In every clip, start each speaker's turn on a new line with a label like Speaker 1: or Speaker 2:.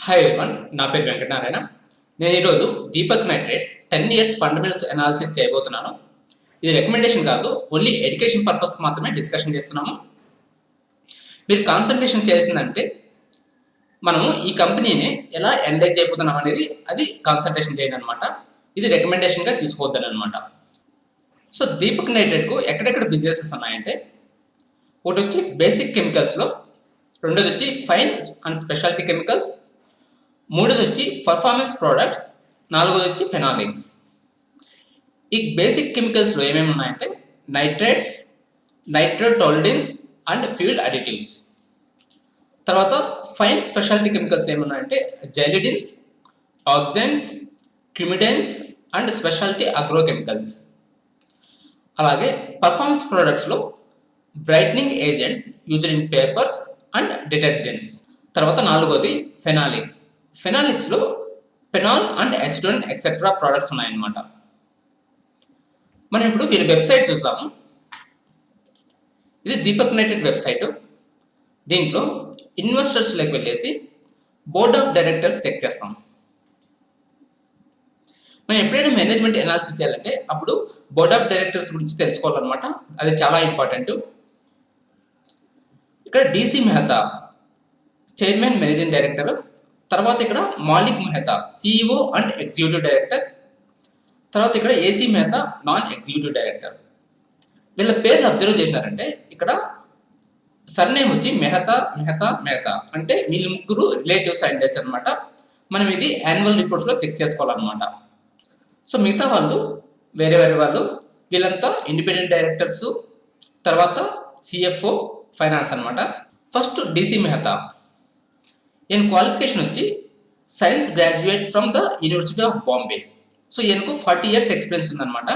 Speaker 1: Hi everyone, నా పేరు వెంకటనారాయణ. నేను ఈరోజు Deepak nitrate 10 years fundamentals analysis చేయబోతున్నాను. ఇది రికమెండేషన్ కాదు, ఓన్లీ ఎడ్యుకేషన్ పర్పస్ మాత్రమే డిస్కషన్ చేస్తున్నాము. మీరు కాన్సన్ట్రేషన్ చేసిందంటే మనము ఈ కంపెనీని ఎలా ఎనలైజ్ చేయబోతున్నాం అనేది అది కాన్సన్ట్రేషన్ చేయండి అనమాట. ఇది రికమెండేషన్గా తీసుకోవద్దని అనమాట. సో దీపక్ నైట్రేట్కు ఎక్కడెక్కడ బిజినెసెస్ ఉన్నాయంటే, ఒకటి వచ్చి బేసిక్ కెమికల్స్లో, రెండోది వచ్చి ఫైన్ అండ్ స్పెషాలిటీ కెమికల్స్, మూడోది వచ్చి పర్ఫార్మెన్స్ ప్రోడక్ట్స్, నాలుగోది వచ్చి ఫెనాలిక్స్. ఈ బేసిక్ కెమికల్స్లో ఏమేమి ఉన్నాయంటే nitrates, nitrotoluidines and fuel additives. తర్వాత ఫైన్ స్పెషాలిటీ కెమికల్స్ ఏమున్నాయంటే xylidines, oxines, cumidines and speciality agrochemicals. అలాగే పర్ఫార్మెన్స్ ప్రోడక్ట్స్లో brightening agents used in papers and detergents. తర్వాత నాలుగోది ఫెనాలిక్స్. ఫెనాలిక్స్లో phenol and acetone etcetera products ఉన్నాయన్నమాట. మనం ఇప్పుడు వీరి వెబ్సైట్ చూద్దాము. ఇది దీపక్ నైట్రేట్ వెబ్సైట్. దీంట్లో ఇన్వెస్టర్స్లోకి వెళ్ళేసి బోర్డ్ ఆఫ్ డైరెక్టర్స్ చెక్ చేస్తాం. మనం ఎప్పుడైనా మేనేజ్మెంట్ అనాలిసిస్ చేయాలంటే అప్పుడు బోర్డ్ ఆఫ్ డైరెక్టర్స్ గురించి తెలుసుకోవాలన్నమాట. అది చాలా ఇంపార్టెంట్. ఇక్కడ DC Mehta chairman managing director, తర్వాత ఇక్కడ Malik Mehta CEO and executive director, తర్వాత ఇక్కడ AC Mehta non executive director. వీళ్ళ పేర్లు అబ్జర్వ్ చేసినారంటే ఇక్కడ సర్నేమ్ వచ్చి మెహతా మెహతా మెహతా, అంటే వీళ్ళు ముగ్గురు రిలేటివ్స్ అండేస్ అనమాట. మనం ఇది యాన్యువల్ రిపోర్ట్స్లో చెక్ చేసుకోవాలన్నమాట. సో మిగతా వాళ్ళు వేరే వేరే వాళ్ళు, వీళ్ళంతా ఇండిపెండెంట్ డైరెక్టర్స్, తర్వాత సిఎఫ్ఓ ఫైనాన్స్ అనమాట. ఫస్ట్ డిసి మెహతా, ఈయన క్వాలిఫికేషన్ వచ్చి science graduate from the university of Bombay. So ఈయనకు 40 years ఎక్స్పీరియన్స్ ఉందన్నమాట.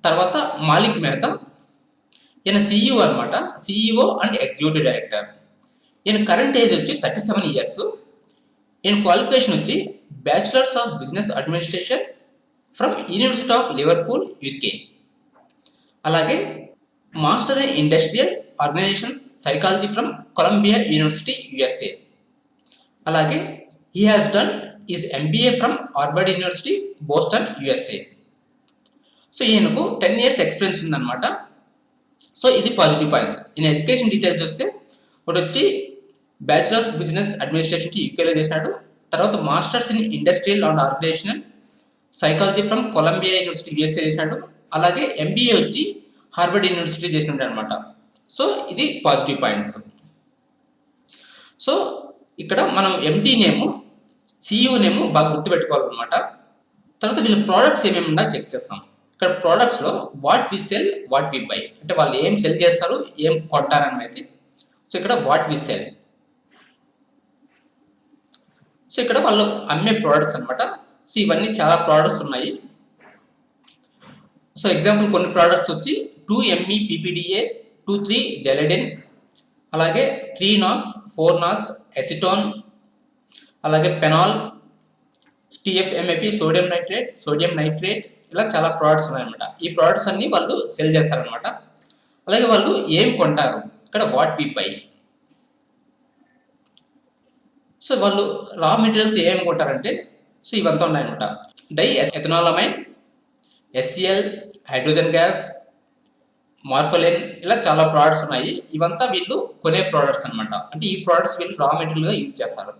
Speaker 1: తర్వాత మాలిక్ మెహతా, ఈయన సిఇఓ అనమాట, సిఇఓ అండ్ ఎగ్జిక్యూటివ్ డైరెక్టర్. ఈయన కరెంట్ ఏజ్ వచ్చి 37 years. ఈయన క్వాలిఫికేషన్ వచ్చి bachelors of business administration from University of Liverpool, UK. అలాగే master in industrial organisations psychology from Columbia University, USA. అలాగే he has done his MBA from Harvard University, Boston, USA. So ఈయనకు 10 years experience ఉందన్నమాట. So ఇది positive points. ఈయన education details చూస్తే ఒకటి వచ్చి bachelors business administration యూకేలో చేసినాడు, తర్వాత masters in industrial and organizational psychology from Columbia University, USA చేసినాడు. అలాగే ఎంబీఏ వచ్చి హార్వర్డ్ యూనివర్సిటీ చేసినాడు అనమాట. సో ఇది పాజిటివ్ పాయింట్స్. సో ఇక్కడ మనం ఎండి నేము, సిఇఓ నేము బాగా గుర్తుపెట్టుకోవాలన్నమాట. తర్వాత వీళ్ళ ప్రోడక్ట్స్ ఏమేమి ఉన్నా చెక్ చేస్తాం. ఇక్కడ ప్రోడక్ట్స్లో what we sell, what we buy, అంటే వాళ్ళు ఏం సెల్ చేస్తారు, ఏం కొంటారనేది. సో ఇక్కడ వాట్ వి సెల్. సో ఇక్కడ వాళ్ళు అమ్మే ప్రోడక్ట్స్ అనమాట. సో ఇవన్నీ చాలా ప్రోడక్ట్స్ ఉన్నాయి. సో ఎగ్జాంపుల్ కొన్ని ప్రోడక్ట్స్ వచ్చి 2ME PPDA, 2,3 జెలడిన్, అలాగే 3-NOx, 4-NOx ఎసిటోన్, అలాగే పెనాల్, TFMAP సోడియం నైట్రేట్, ఇలా చాలా ప్రోడక్ట్స్ ఉన్నాయన్నమాట. ఈ ప్రోడక్ట్స్ అన్ని వాళ్ళు సెల్ చేస్తారనమాట. అలాగే వాళ్ళు ఏం కొంటారు, ఇక్కడ వాట్ వి బై. సో వాళ్ళు రా మెటీరియల్స్ ఏం కొంటారంటే సో ఇవంతా ఉన్నాయన్నమాట. డై ఎథనాలమైన్, ఎస్సిఎల్, హైడ్రోజన్ గ్యాస్, మార్ఫలిన్, ఇలా చాలా ప్రోడక్ట్స్ ఉన్నాయి. ఇవంతా వీళ్ళు కొనే ప్రోడక్ట్స్ అనమాట. అంటే ఈ ప్రోడక్ట్స్ వీళ్ళు రా మెటీరియల్గా యూజ్ చేస్తారు.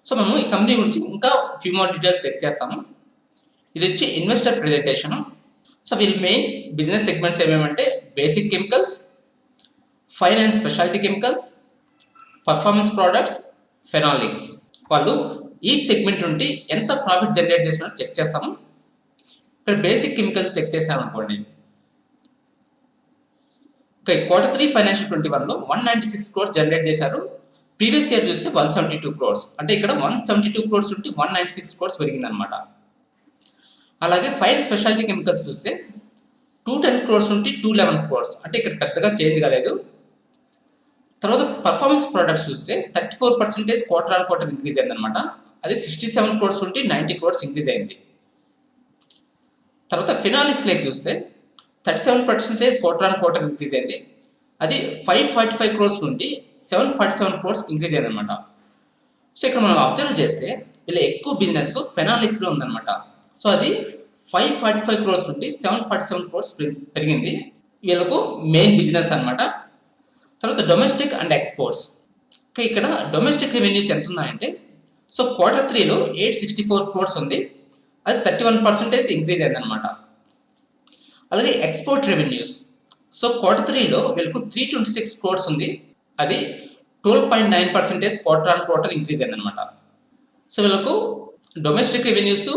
Speaker 1: సో మనము ఈ కంపెనీ గురించి ఇంకా ఫ్యూ మోర్ డీటెయిల్స్ చెక్ చేస్తాము. ఇది వచ్చి ఇన్వెస్టర్ ప్రెజెంటేషన్. సో వీళ్ళ మెయిన్ బిజినెస్ సెగ్మెంట్స్ ఏమేమంటే basic chemicals, fine and speciality chemicals, performance products, phenolics. వాళ్ళు ఈచ్ సెగ్మెంట్ నుండి ఎంత ప్రాఫిట్ జనరేట్ చేసినారో చెక్ చేస్తాము. ఇక్కడ బేసిక్ కెమికల్స్ చెక్ చేసినాం అనుకోండి. Okay, Q3 FY 21లో 196 crores generate చేశారు. ప్రీవియస్ ఇయర్ చూస్తే 172 crores, అంటే ఇక్కడ 172 crores నుండి 196 crores పెరిగింది అనమాట. అలాగే ఫైన్ స్పెషాలిటీ కెమికల్స్ చూస్తే 210 crores నుండి 211 crores, అంటే ఇక్కడ పెద్దగా చేంజ్ కాలేదు. తర్వాత పర్ఫార్మెన్స్ ప్రోడక్ట్స్ చూస్తే 34% quarter-on-quarter ఇంక్రీజ్ అయింది అనమాట. అది 67 crores నుండి 90 crores ఇంక్రీజ్ అయింది. తర్వాత ఫినాలిక్స్ లేక్ చూస్తే 37% quarter-on-quarter ఇంక్రీజ్ అయింది. అది 545 crores నుండి 747 crores ఇంక్రీజ్ అయిందన్నమాట. సో ఇక్కడ మనం అబ్జర్వ్ చేస్తే వీళ్ళ ఎక్కువ బిజినెస్ ఫెనాలిక్స్లో ఉందన్నమాట. సో అది 545 క్రోర్స్ నుండి 747 క్రోర్స్ పెరిగింది. వీళ్ళకు మెయిన్ బిజినెస్ అనమాట. తర్వాత డొమెస్టిక్ అండ్ ఎక్స్పోర్ట్స్. ఇక్కడ డొమెస్టిక్ రెవెన్యూస్ ఎంత ఉన్నాయంటే, సో Q3లో 864 క్రోర్స్ ఉంది, అది 31% ఇంక్రీజ్ అయిందనమాట. అలాగే ఎక్స్పోర్ట్ రెవెన్యూస్, సో Q3లో వీళ్ళకు 326 క్రోర్స్ ఉంది, అది 12.9% క్వార్టర్ ఆన్ క్వార్టర్ ఇంక్రీజ్ అయిందనమాట. సో వీళ్ళకు domestic revenues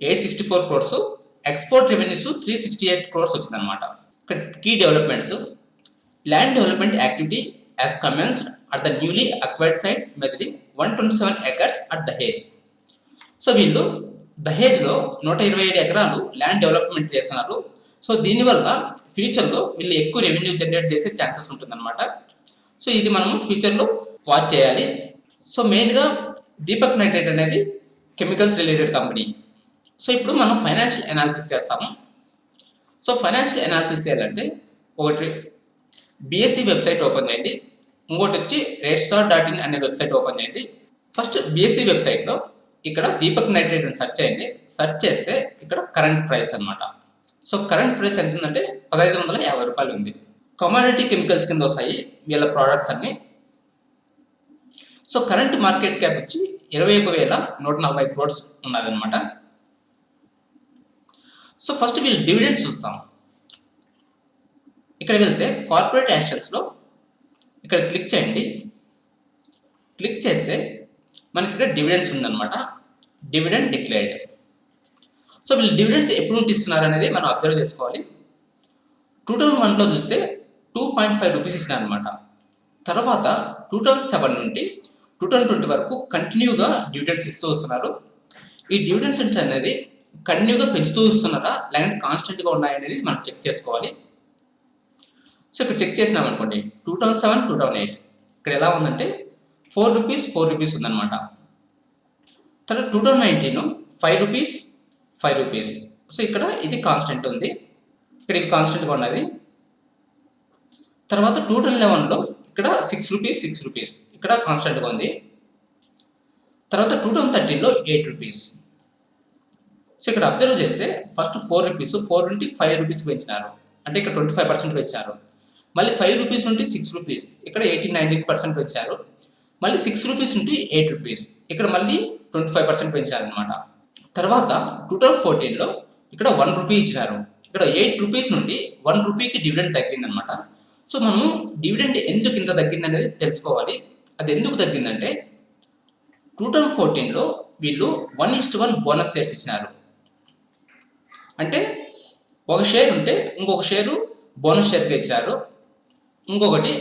Speaker 1: 864 crores, export revenues 368 crores వచ్చిందనమాట. ఇక్కడ key developments, land development activity has commenced at the newly acquired site measuring 127 acres at Dahej. So వీళ్ళు దహేజ్లో 127 ఎకరాలు ల్యాండ్ డెవలప్మెంట్ చేస్తున్నారు. సో దీనివల్ల ఫ్యూచర్లో వీళ్ళు ఎక్కువ రెవెన్యూ జనరేట్ చేసే ఛాన్సెస్ ఉంటుందన్నమాట. సో ఇది మనము ఫ్యూచర్లో వాచ్ చేయాలి. సో మెయిన్గా దీపక్ నైట్రేట్ అనేది కెమికల్స్ రిలేటెడ్ కంపెనీ. సో ఇప్పుడు మనం ఫైనాన్షియల్ అనాలిసిస్ చేస్తాము. సో ఫైనాన్షియల్ అనాలిసిస్ చేయాలంటే ఒకటి BSE వెబ్సైట్ ఓపెన్ చేయండి, ఇంకోటి వచ్చి redStar.in అనే వెబ్సైట్ ఓపెన్ చేయండి. ఫస్ట్ BSE వెబ్సైట్లో ఇక్కడ దీపక్ నైట్రేట్ అని సెర్చ్ చేయండి. సెర్చ్ చేస్తే ఇక్కడ కరెంట్ ప్రైస్ అనమాట. సో కరెంట్ ప్రైస్ ఎంత ఉందంటే 1550 రూపాయలు ఉంది. కమోడిటీ కెమికల్స్ కింద వస్తాయి వీళ్ళ ప్రోడక్ట్స్ అన్ని. సో కరెంట్ మార్కెట్ క్యాప్ వచ్చి 21,140 క్రోర్స్ ఉన్నదన్నమాట. సో ఫస్ట్ వీళ్ళు డివిడెండ్స్ చూస్తాం. ఇక్కడ వెళ్తే కార్పొరేట్ యాక్షన్స్లో ఇక్కడ క్లిక్ చేయండి. క్లిక్ చేస్తే మనకి ఇక్కడ డివిడెండ్స్ ఉందన్నమాట, డివిడెండ్ డిక్లేర్డ్. సో వీళ్ళు డివిడెండ్స్ ఎప్పుడు నుండి ఇస్తున్నారు అనేది మనం అబ్జర్వ్ చేసుకోవాలి. 2001లో చూస్తే 2.5 రూపీస్ ఇచ్చినారనమాట. తర్వాత 2007 నుండి 2020 వరకు కంటిన్యూగా డివిడెండ్స్ ఇస్తూ వస్తున్నారు. ఈ డివిడెండ్స్ అనేది కంటిన్యూగా పెంచుతూ వస్తున్నారా లేదంటే కాన్స్టెంట్గా ఉన్నాయనేది మనం చెక్ చేసుకోవాలి. సో ఇక్కడ చెక్ చేసినాం అనుకోండి, 2007, 2008 ఇక్కడ ఎలా ఉందంటే 4 రూపీస్ ఉందన్నమాట. తర్వాత 2019 5 రూపీస్. సో ఇక్కడ ఇది కాన్స్టెంట్ ఉంది, ఇక్కడ ఇది కాన్స్టెంట్గా ఉన్నది. తర్వాత 2011లో ఇక్కడ 6 రూపీస్ ఇక్కడ కాన్స్టెంట్గా ఉంది. తర్వాత 2013లో 8 రూపీస్. సో ఇక్కడ అబ్జర్వ్ చేస్తే ఫస్ట్ 4 రూపీస్, 4 నుండి 5 రూపీస్ పెంచినారు, అంటే ఇక్కడ 25% పెంచారు. మళ్ళీ 5 రూపీస్ నుండి 6 రూపీస్, ఇక్కడ 18-19% పెంచారు. మళ్ళీ 6 రూపీస్ నుండి 8 రూపీస్, ఇక్కడ మళ్ళీ 25% పెంచారనమాట. తర్వాత 2014లో ఇక్కడ 1 రూపీ ఇచ్చినారు, ఇక్కడ 8 రూపీస్ నుండి 1 రూపీకి డివిడెండ్ తగ్గిందనమాట. సో మనము డివిడెండ్ ఎందుకు ఇంత తగ్గింది అనేది తెలుసుకోవాలి. అది ఎందుకు తగ్గిందంటే 2014లో వీళ్ళు 1:1 బోనస్ షేర్స్ ఇచ్చినారు. అంటే ఒక షేర్ ఉంటే ఇంకొక షేరు బోనస్ షేర్గా ఇచ్చారు. ఇంకొకటి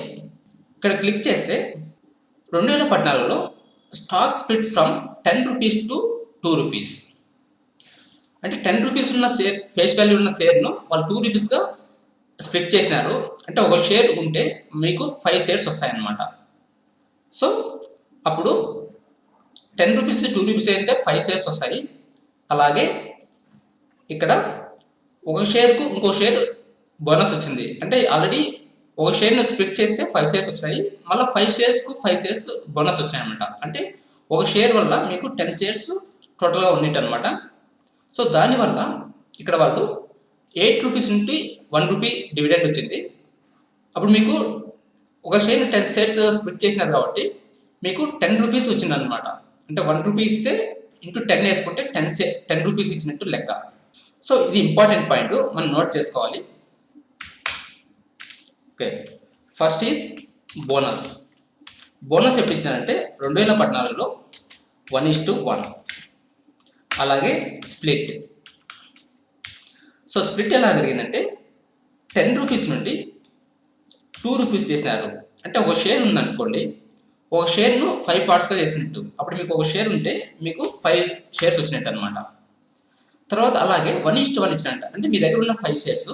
Speaker 1: ఇక్కడ క్లిక్ చేస్తే 2014లో stock split from 10 rupees to 2 rupees. అంటే 10 రూపీస్ ఉన్న షేర్, ఫేస్ వాల్యూ ఉన్న షేర్ను వాళ్ళు 2 రూపీస్గా స్ప్లిట్ చేసినారు. అంటే ఒక షేర్ ఉంటే మీకు 5 షేర్స్ వస్తాయన్నమాట. సో అప్పుడు 10 రూపీస్ 2 రూపీస్ అయితే 5 షేర్స్ వస్తాయి. అలాగే ఇక్కడ ఒక షేర్కు ఇంకో షేర్ బోనస్ వచ్చింది, అంటే ఆల్రెడీ ఒక షేర్ను స్ప్లిట్ చేస్తే 5 షేర్స్ వచ్చినాయి, మళ్ళీ 5 షేర్స్కు 5 షేర్స్ బోనస్ వచ్చాయి అనమాట. అంటే ఒక షేర్ వల్ల మీకు 10 షేర్స్ టోటల్గా ఉన్నట్టు అనమాట. సో దానివల్ల ఇక్కడ వాళ్ళు 8 రూపీస్ నుండి 1 రూపీ డివిడెండ్ వచ్చింది. అప్పుడు మీకు ఒక షేర్ 10 షేర్స్ స్ప్లిట్ చేసినారు కాబట్టి మీకు 10 రూపీస్ వచ్చింది అనమాట. అంటే 1 రూపీ ఇస్తే ఇంటూ 10 వేసుకుంటే 10 రూపీస్ ఇచ్చినట్టు లెక్క. సో ఇది ఇంపార్టెంట్ పాయింట్, మనం నోట్ చేసుకోవాలి. Okay, first is bonus. Bonus ఎప్పుడు ఇచ్చారంటే 2014లో 1:1. అలాగే స్ప్లిట్. సో స్ప్లిట్ ఎలా జరిగిందంటే 10 రూపీస్ నుండి 2 రూపీస్ చేసినారు. అంటే ఒక షేర్ ఉందనుకోండి, ఒక షేర్ను 5 పార్ట్స్గా చేసినట్టు, అప్పుడు మీకు ఒక షేర్ ఉంటే మీకు 5 షేర్స్ వచ్చినట్టు అనమాట. తర్వాత అలాగే 1:1 ఇచ్చినట్టు, అంటే మీ దగ్గర ఉన్న 5 షేర్స్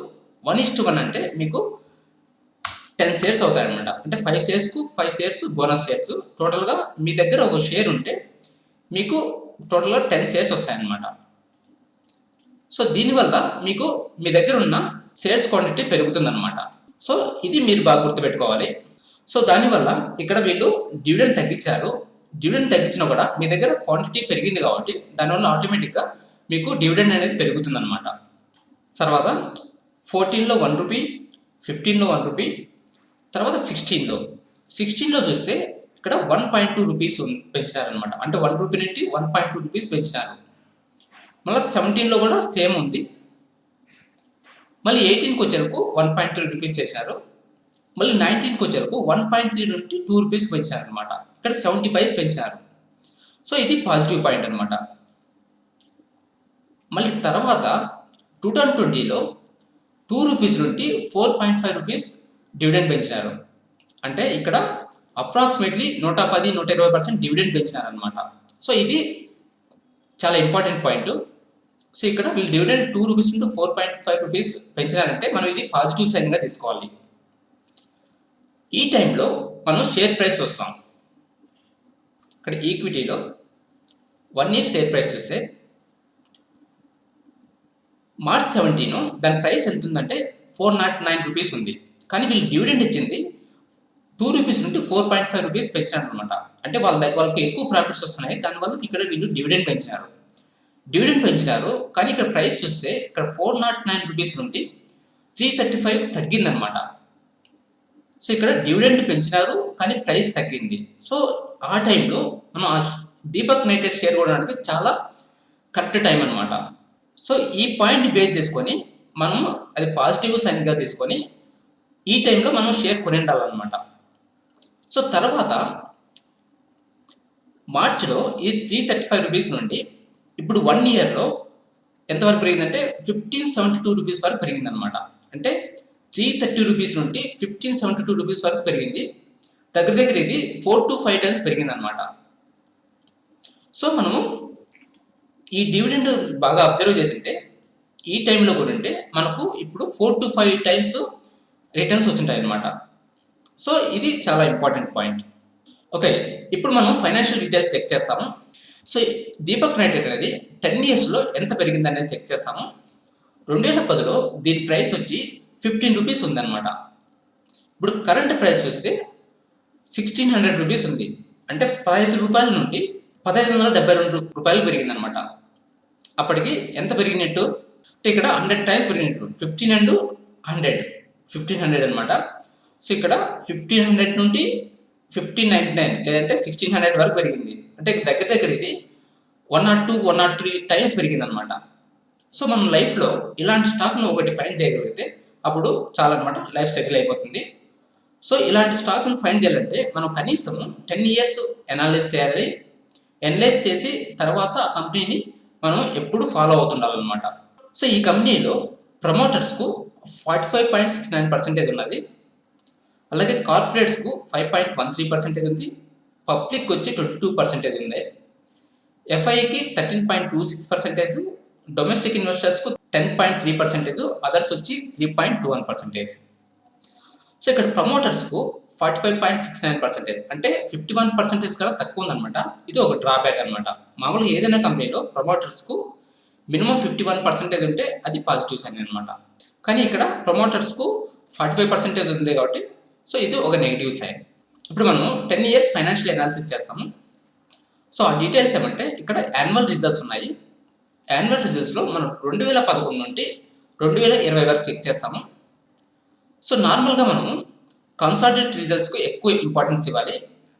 Speaker 1: 1:1 అంటే మీకు 10 షేర్స్ అవుతాయి అనమాట. అంటే 5 షేర్స్కు 5 షేర్స్ బోనస్ షేర్స్. టోటల్గా మీ దగ్గర ఒక షేర్ ఉంటే మీకు టోటల్గా 10 షేర్స్ వస్తాయన్నమాట. సో దీనివల్ల మీకు మీ దగ్గర ఉన్న షేర్స్ క్వాంటిటీ పెరుగుతుందన్నమాట. సో ఇది మీరు బాగా గుర్తుపెట్టుకోవాలి. సో దానివల్ల ఇక్కడ వీళ్ళు డివిడెండ్ తగ్గించారు. డివిడెండ్ తగ్గించినా కూడా మీ దగ్గర క్వాంటిటీ పెరిగింది కాబట్టి దానివల్ల ఆటోమేటిక్గా మీకు డివిడెండ్ అనేది పెరుగుతుంది అనమాట. తర్వాత 14లో 1 రూపీ, 15లో 1 రూపీ, తర్వాత 16లో చూస్తే ఇక్కడ 1.2 రూపీస్ పెంచినారనమాట. అంటే 1 రూపీ నుండి 1.2 రూపీస్ పెంచినారు. మళ్ళీ 17లో కూడా సేమ్ ఉంది. మళ్ళీ 18కి వచ్చేరకు 1.3 రూపీస్ చేశారు. మళ్ళీ 19కి వచ్చేరకు 1.3 నుండి 2 రూపీస్ పెంచినారు అనమాట. ఇక్కడ 70 పైస్ పెంచినారు. సో ఇది పాజిటివ్ పాయింట్ అనమాట. మళ్ళీ తర్వాత 2020లో 2 రూపీస్ నుండి 4.5 రూపీస్ డివిడెండ్ పెంచినారు. అంటే ఇక్కడ అప్రాక్సిమేట్లీ 110-120% డివిడెండ్ పెంచినారు అనమాట. సో ఇది చాలా ఇంపార్టెంట్ పాయింట్. సో ఇక్కడ వీళ్ళు డివిడెండ్ 2 రూపీస్ నుండి 4.5 రూపీస్ పెంచినారంటే మనం ఇది పాజిటివ్ సైన్గా తీసుకోవాలి. ఈ టైంలో మనం షేర్ ప్రైస్ వస్తాం. ఇక్కడ ఈక్విటీలో 1 ఇయర్ షేర్ ప్రైస్ చూస్తే మార్చ్ 17 దాని ప్రైస్ ఎంత ఉందంటే 409 రూపీస్ ఉంది. కానీ వీళ్ళు డివిడెండ్ ఇచ్చింది 2 రూపీస్ నుండి 4.5 రూపీస్ పెంచినారు అనమాట. అంటే వాళ్ళకి ఎక్కువ ప్రాఫిట్స్ వస్తున్నాయి. దానివల్ల ఇక్కడ వీళ్ళు డివిడెండ్ పెంచినారు. కానీ ఇక్కడ ప్రైస్ చూస్తే ఇక్కడ 409 రూపీస్ నుండి 335 తగ్గిందనమాట. సో ఇక్కడ డివిడెండ్ పెంచినారు కానీ ప్రైస్ తగ్గింది. సో ఆ టైంలో మనం దీపక్ నైట్రేట్ షేర్ కొనడానికి చాలా కరెక్ట్ టైం అనమాట. సో ఈ పాయింట్ బేస్ చేసుకొని మనము అది పాజిటివ్ సైన్గా తీసుకొని ఈ టైంలో మనం షేర్ కొని ఉండాలన్నమాట. సో తర్వాత మార్చిలో ఈ 335 రూపీస్ నుండి ఇప్పుడు 1 ఇయర్లో ఎంతవరకు పెరిగిందంటే 1572 రూపీస్ వరకు పెరిగిందనమాట. అంటే 330 రూపీస్ నుండి 1572 రూపీస్ వరకు పెరిగింది. దగ్గర ఇది 4 to 5 టైమ్స్ పెరిగిందనమాట. సో మనము ఈ డివిడెండ్ బాగా అబ్జర్వ్ చేసింటే ఈ టైంలో కూడా ఉంటే మనకు ఇప్పుడు 4 to 5 టైమ్స్ రిటర్న్స్ వచ్చింటాయి అనమాట. సో ఇది చాలా ఇంపార్టెంట్ పాయింట్. ఓకే, ఇప్పుడు మనం ఫైనాన్షియల్ డీటెయిల్స్ చెక్ చేస్తాము. సో దీపక్ నైట్రేట్ అనేది 10 ఇయర్స్లో ఎంత పెరిగింది అనేది చెక్ చేస్తాము. 2010లో దీని ప్రైస్ వచ్చి 15 రూపీస్ ఉందన్నమాట. ఇప్పుడు కరెంట్ ప్రైస్ చూస్తే 1600 రూపీస్ ఉంది. అంటే 15 రూపాయల నుండి 1572 రూపాయలు పెరిగిందనమాట. అప్పటికి ఎంత పెరిగినట్టు అంటే ఇక్కడ 100 టైమ్స్ పెరిగినట్టు 15 and 100 1500 అనమాట. సో ఇక్కడ 1500 నుండి 1599 లేదంటే 1600 వరకు పెరిగింది. అంటే దగ్గర ఇది 102, 103 టైమ్స్ పెరిగింది అనమాట. సో మనం లైఫ్లో ఇలాంటి స్టాక్ను ఒకటి ఫైండ్ చేయగలిగితే అప్పుడు చాలా అనమాట, లైఫ్ సెటిల్ అయిపోతుంది. సో ఇలాంటి స్టాక్స్ని ఫైండ్ చేయాలంటే మనం కనీసం 10 ఇయర్స్ అనాలిసిస్ చేయాలి. అనలైజ్ చేసి తర్వాత ఆ కంపెనీని మనం ఎప్పుడు ఫాలో అవుతుండాలన్నమాట. సో ఈ కంపెనీలో ప్రమోటర్స్కు 45.69% ఉన్నది. అలాగే కార్పొరేట్స్కు 5.13% ఉంది. పబ్లిక్ వచ్చి 22% ఉంది. ఎఫ్ఐకి 13.26%, డొమెస్టిక్ ఇన్వెస్టర్స్కు 10.3%, అదర్స్ వచ్చి 3.21%. సో ఇక్కడ ప్రమోటర్స్కు 45.69%, అంటే 51% కన్నా తక్కువ ఉందన్నమాట. ఇది ఒక డ్రాబ్యాక్ అనమాట. మామూలుగా ఏదైనా కంపెనీలో ప్రమోటర్స్కు మినిమం 51% ఉంటే అది పాజిటివ్ సైన్ అనమాట. కానీ ఇక్కడ ప్రమోటర్స్కు 45% ఉంది కాబట్టి సో ఇది ఒక నెగిటివ్ సైన్. ఇప్పుడు మనము 10 ఇయర్స్ ఫైనాన్షియల్ అనాలిసిస్ చేస్తాము. సో ఆ డీటెయిల్స్ ఏమంటే ఇక్కడ యాన్యువల్ రిజల్ట్స్ ఉన్నాయి. యాన్యువల్ రిజల్ట్స్లో మనం 2011 నుండి 2020 వరకు చెక్ చేస్తాము. సో నార్మల్గా మనము కన్సాలిడేటెడ్ రిజల్ట్స్కు ఎక్కువ ఇంపార్టెన్స్ ఇవ్వాలి.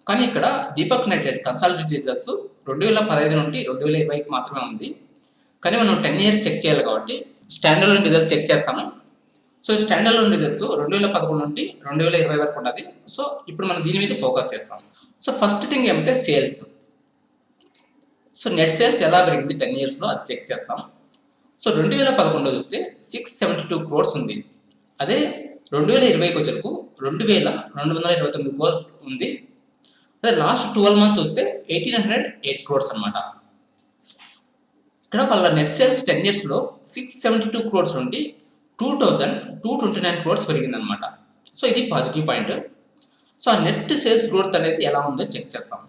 Speaker 1: కానీ ఇక్కడ దీపక్ నైట్రేట్ కన్సాలిడేటెడ్ రిజల్ట్స్ 2015 నుండి 2020కి మాత్రమే ఉంది. కానీ మనం 10 ఇయర్స్ చెక్ చేయాలి కాబట్టి స్టాండర్డ్ రిజల్ట్స్ చెక్ చేస్తాము. సో స్టాండర్డ్ రిజల్ట్స్ 2011 నుండి 2020 వరకు ఉన్నది. సో ఇప్పుడు మనం దీని మీద ఫోకస్ చేస్తాం. సో ఫస్ట్ థింగ్ ఏమంటే సేల్స్. సో నెట్ సేల్స్ ఎలా పెరిగింది 10 ఇయర్స్లో అది చెక్ చేస్తాం. సో 2011లో చూస్తే 672 crores ఉంది. అదే 2020కి వచ్చేందుకు 2229 crores ఉంది. అదే లాస్ట్ 12 months చూస్తే 1808 crores అనమాట. ఇక్కడ వాళ్ళ నెట్ సేల్స్ 10 ఇయర్స్లో 672 crores నుండి 2229 crores పెరిగిందనమాట. సో ఇది పాజిటివ్ పాయింట్. సో ఆ నెట్ సేల్స్ గ్రోత్ అనేది ఎలా ఉందో చెక్ చేస్తాం.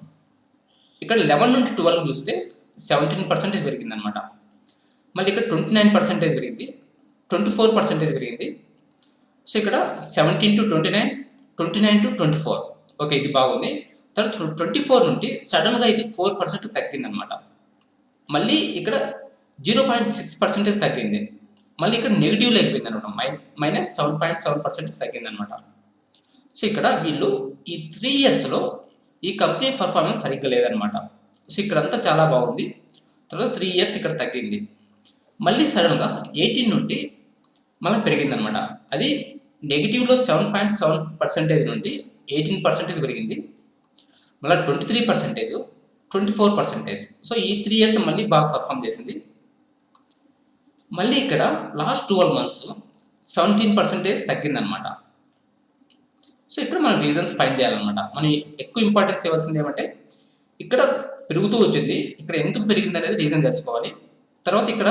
Speaker 1: ఇక్కడ 11 నుండి 12 చూస్తే 17% పెరిగిందనమాట. మళ్ళీ ఇక్కడ 29% పెరిగింది, 24% పెరిగింది. సో ఇక్కడ 17 to 29, 29 to 24. ఓకే, ఇది బాగుంది. తర్వాత 24 నుండి సడన్గా ఇది 4% తగ్గిందనమాట. మళ్ళీ ఇక్కడ 0.6% తగ్గింది. మళ్ళీ ఇక్కడ నెగిటివ్లో అయిపోయింది అనమాట, -7.7% తగ్గిందనమాట. సో ఇక్కడ వీళ్ళు ఈ 3 ఇయర్స్లో ఈ కంపెనీ పర్ఫార్మెన్స్ సరిగ్గా లేదనమాట. సో ఇక్కడంతా చాలా బాగుంది. తర్వాత 3 ఇయర్స్ ఇక్కడ తగ్గింది. మళ్ళీ సడన్గా 18 నుండి మళ్ళీ పెరిగిందనమాట. అది నెగిటివ్లో 7.7% నుండి 18% పెరిగింది. మళ్ళీ 23%, 24%. సో ఈ 3 ఇయర్స్ మళ్ళీ బాగా పర్ఫామ్ చేసింది. మళ్ళీ ఇక్కడ లాస్ట్ 12 months 17% తగ్గిందనమాట. సో ఇక్కడ మనం రీజన్స్ ఫైండ్ చేయాలన్నమాట. మనం ఎక్కువ ఇంపార్టెన్స్ ఇవ్వాల్సింది ఏమంటే ఇక్కడ పెరుగుతూ వచ్చింది, ఇక్కడ ఎందుకు పెరిగింది అనేది రీజన్ తెలుసుకోవాలి. తర్వాత ఇక్కడ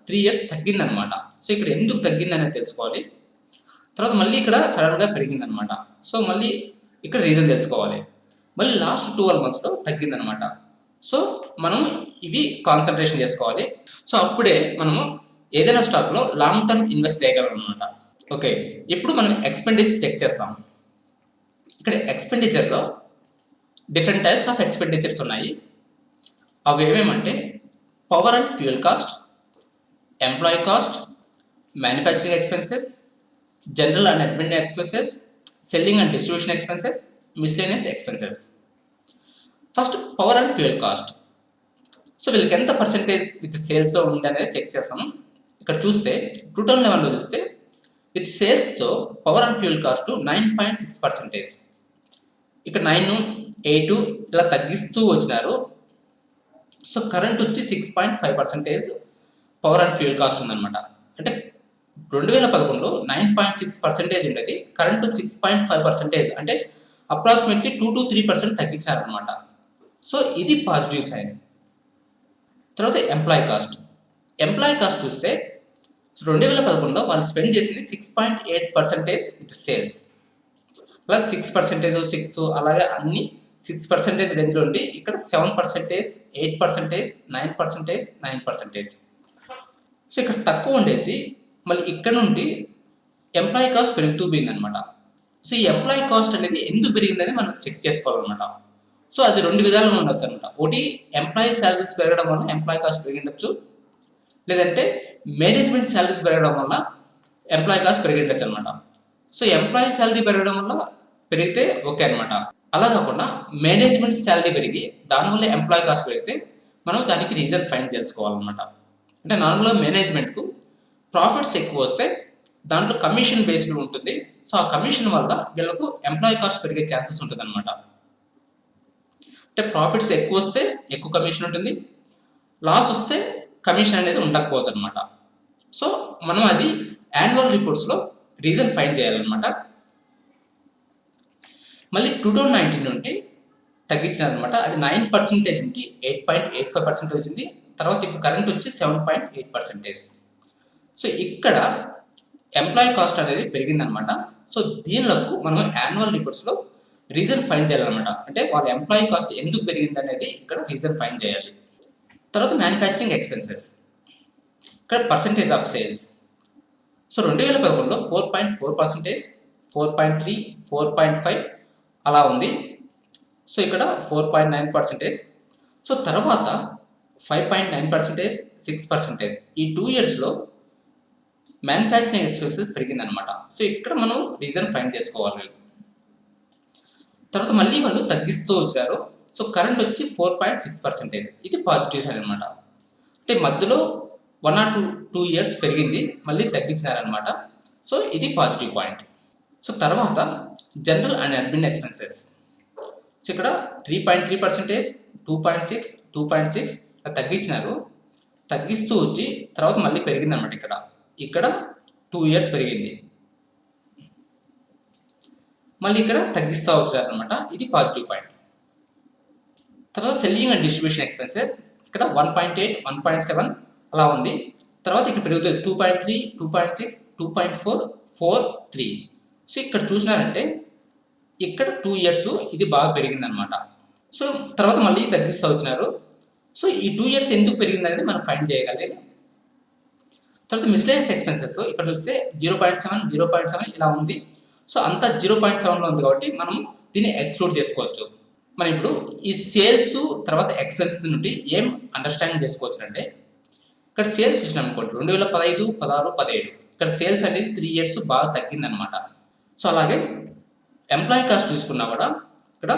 Speaker 1: 3 ఇయర్స్ తగ్గిందనమాట. సో ఇక్కడ ఎందుకు తగ్గింది అనేది తెలుసుకోవాలి. తర్వాత మళ్ళీ ఇక్కడ సడన్గా పెరిగిందనమాట. సో మళ్ళీ ఇక్కడ రీజన్ తెలుసుకోవాలి. మళ్ళీ లాస్ట్ 12 monthsలో తగ్గిందనమాట. సో మనం ఇవి కాన్సన్ట్రేషన్ చేసుకోవాలి. సో అప్పుడే మనము ఏదైనా స్టాక్లో లాంగ్ టర్మ్ ఇన్వెస్ట్ చేయగలం అనమాట. ఓకే, ఇప్పుడు మనం ఎక్స్పెండిచర్ చెక్ చేస్తాం. ఇక్కడ ఎక్స్పెండిచర్లో డిఫరెంట్ టైప్స్ ఆఫ్ ఎక్స్పెండిచర్స్ ఉన్నాయి. అవి ఏమేమంటే power and fuel cost, employee cost, manufacturing expenses, general and admin expenses, selling and distribution expenses, miscellaneous expenses. First power and fuel cost. So వీళ్ళకి ఎంత పర్సెంటేజ్ విత్ సేల్స్లో ఉంది అనేది చెక్ చేస్తాము. ఇక్కడ చూస్తే 2011లో చూస్తే విత్ సేల్స్తో పవర్ అండ్ ఫ్యూయల్ కాస్ట్ 9.6%. ఇక్కడ 9, 8 ఇలా తగ్గిస్తూ వచ్చినారు. సో కరెంట్ వచ్చి 6.5% పవర్ అండ్ ఫ్యూయల్ కాస్ట్ ఉందన్నమాట. అంటే 2011లో 9.6% ఉండేది, కరెంటు 6.5%, అంటే అప్రాక్సిమేట్లీ 2 to 3% తగ్గించారనమాట. సో ఇది పాజిటివ్ సైన్. తర్వాత ఎంప్లాయీ కాస్ట్ చూస్తే 2011లో వాళ్ళు స్పెండ్ చేసింది 6.8% విత్ సేల్స్, ప్లస్ 6%, 6 అలాగే అన్ని 6% రేంజ్లో ఉండి ఇక్కడ 7%, 8%, 9%, 9%. సో ఇక్కడ తక్కువ ఉండేసి మళ్ళీ ఇక్కడ నుండి ఎంప్లాయీ కాస్ట్ పెరుగుతూ పోయిందనమాట. సో ఈ ఎంప్లాయీ కాస్ట్ అనేది ఎందుకు పెరిగిందని మనం చెక్ చేసుకోవాలన్నమాట. సో అది 2 విధాలుగా ఉండొచ్చు అనమాట. ఒకటి ఎంప్లాయీ శాలరీస్ పెరగడం వల్ల ఎంప్లాయీ కాస్ట్ పెరిగిండొచ్చు, లేదంటే మేనేజ్మెంట్ శాలరీస్ పెరగడం వల్ల ఎంప్లాయీ కాస్ట్ పెరిగిండొచ్చు అనమాట. సో ఎంప్లాయీ శాలరీ పెరగడం వల్ల పెరిగితే ఓకే అనమాట. అలా కాకుండా మేనేజ్మెంట్ శాలరీ పెరిగి దానివల్ల ఎంప్లాయీ కాస్ట్ పెరిగితే మనం దానికి రీజన్ ఫైండ్ తెలుసుకోవాలన్నమాట. అంటే నార్మల్గా మేనేజ్మెంట్కు ప్రాఫిట్స్ ఎక్కువ వస్తే దాంట్లో కమిషన్ బేస్డ్ ఉంటుంది. సో ఆ కమిషన్ వల్ల వీళ్ళకు ఎంప్లాయీ కాస్ట్ పెరిగే ఛాన్సెస్ ఉంటుంది అనమాట. అంటే ప్రాఫిట్స్ ఎక్కువ వస్తే ఎక్కువ కమిషన్ ఉంటుంది, లాస్ వస్తే కమిషన్ అనేది ఉండకపోవచ్చు అనమాట. సో మనం అది యాన్యువల్ రిపోర్ట్స్లో రీజన్ ఫైండ్ చేయాలన్నమాట. మళ్ళీ 2019 నుండి తగ్గించినారనమాట. అది 9% నుండి 8.85% వచ్చింది. తర్వాత ఇప్పుడు కరెంట్ వచ్చి 7.8%. సో ఇక్కడ ఎంప్లాయీ కాస్ట్ అనేది పెరిగిందనమాట. సో దీనిలకు మనం యాన్యువల్ రిపోర్ట్స్లో రీజన్ ఫైండ్ చేయాలన్నమాట. అంటే వాళ్ళ ఎంప్లాయీ కాస్ట్ ఎందుకు పెరిగింది అనేది ఇక్కడ రీజన్ ఫైండ్ చేయాలి. తర్వాత మ్యానుఫ్యాక్చరింగ్ ఎక్స్పెన్సెస్, ఇక్కడ పర్సంటేజ్ ఆఫ్ సేల్స్. సో 2011లో 4.4%, 4.3, 4.5 అలా ఉంది. సో ఇక్కడ 4.9%. సో తర్వాత 5.9%, 6%. ఈ 2 ఇయర్స్లో మ్యానుఫ్యాక్చరింగ్ ఎక్స్పెన్సెస్ పెరిగిందనమాట. సో ఇక్కడ మనం రీజన్ ఫైండ్ చేసుకోవాలి. తర్వాత మళ్ళీ వాళ్ళు తగ్గిస్తూ వచ్చారు. సో కరెంట్ వచ్చి 4.6%. ఇది పాజిటివ్ సైన్ అనమాట. అంటే మధ్యలో 1 or 2 years పెరిగింది, మళ్ళీ తగ్గించినారనమాట. సో ఇది పాజిటివ్ పాయింట్. సో తర్వాత general and admin expenses. So ఇక్కడ 3.3%, 2.6, 2.6 తగ్గించినారు. తగ్గిస్తూ వచ్చి తర్వాత మళ్ళీ పెరిగింది అనమాట. ఇక్కడ 2 years పెరిగింది, మళ్ళీ ఇక్కడ తగ్గిస్తూ వచ్చారనమాట. ఇది పాజిటివ్ పాయింట్. తర్వాత సెల్లింగ్ అండ్ డిస్ట్రిబ్యూషన్ ఎక్స్పెన్సెస్ ఇక్కడ 1.8, 1.7 అలా ఉంది. తర్వాత ఇక్కడ పెరుగుతుంది 2.3, 2.6, 2.4, 4, 3. సో ఇక్కడ చూసినారంటే ఇక్కడ 2 years ఇది బాగా పెరిగిందనమాట. సో తర్వాత మళ్ళీ తగ్గిస్తూ వచ్చినారు. సో ఈ 2 years ఎందుకు పెరిగిందనేది మనం ఫైండ్ చేయగలి. తర్వాత మిస్లేనియస్ ఎక్స్పెన్సెస్ ఇక్కడ చూస్తే 0.7, 0.7 ఇలా ఉంది. సో అంతా 0.7లో ఉంది కాబట్టి మనం దీన్ని ఎక్స్క్లూడ్ చేసుకోవచ్చు. మనం ఇప్పుడు ఈ సేల్స్ తర్వాత ఎక్స్పెన్సెస్ నుండి ఏం అండర్స్టాండింగ్ చేసుకోవచ్చు అంటే, ఇక్కడ సేల్స్ చూసినాం అనుకోండి 2015, 16, 17 ఇక్కడ సేల్స్ అనేది 3 ఇయర్స్ బాగా తగ్గిందనమాట. సో అలాగే ఎంప్లాయీ కాస్ట్ చూసుకున్నా కూడా ఇక్కడ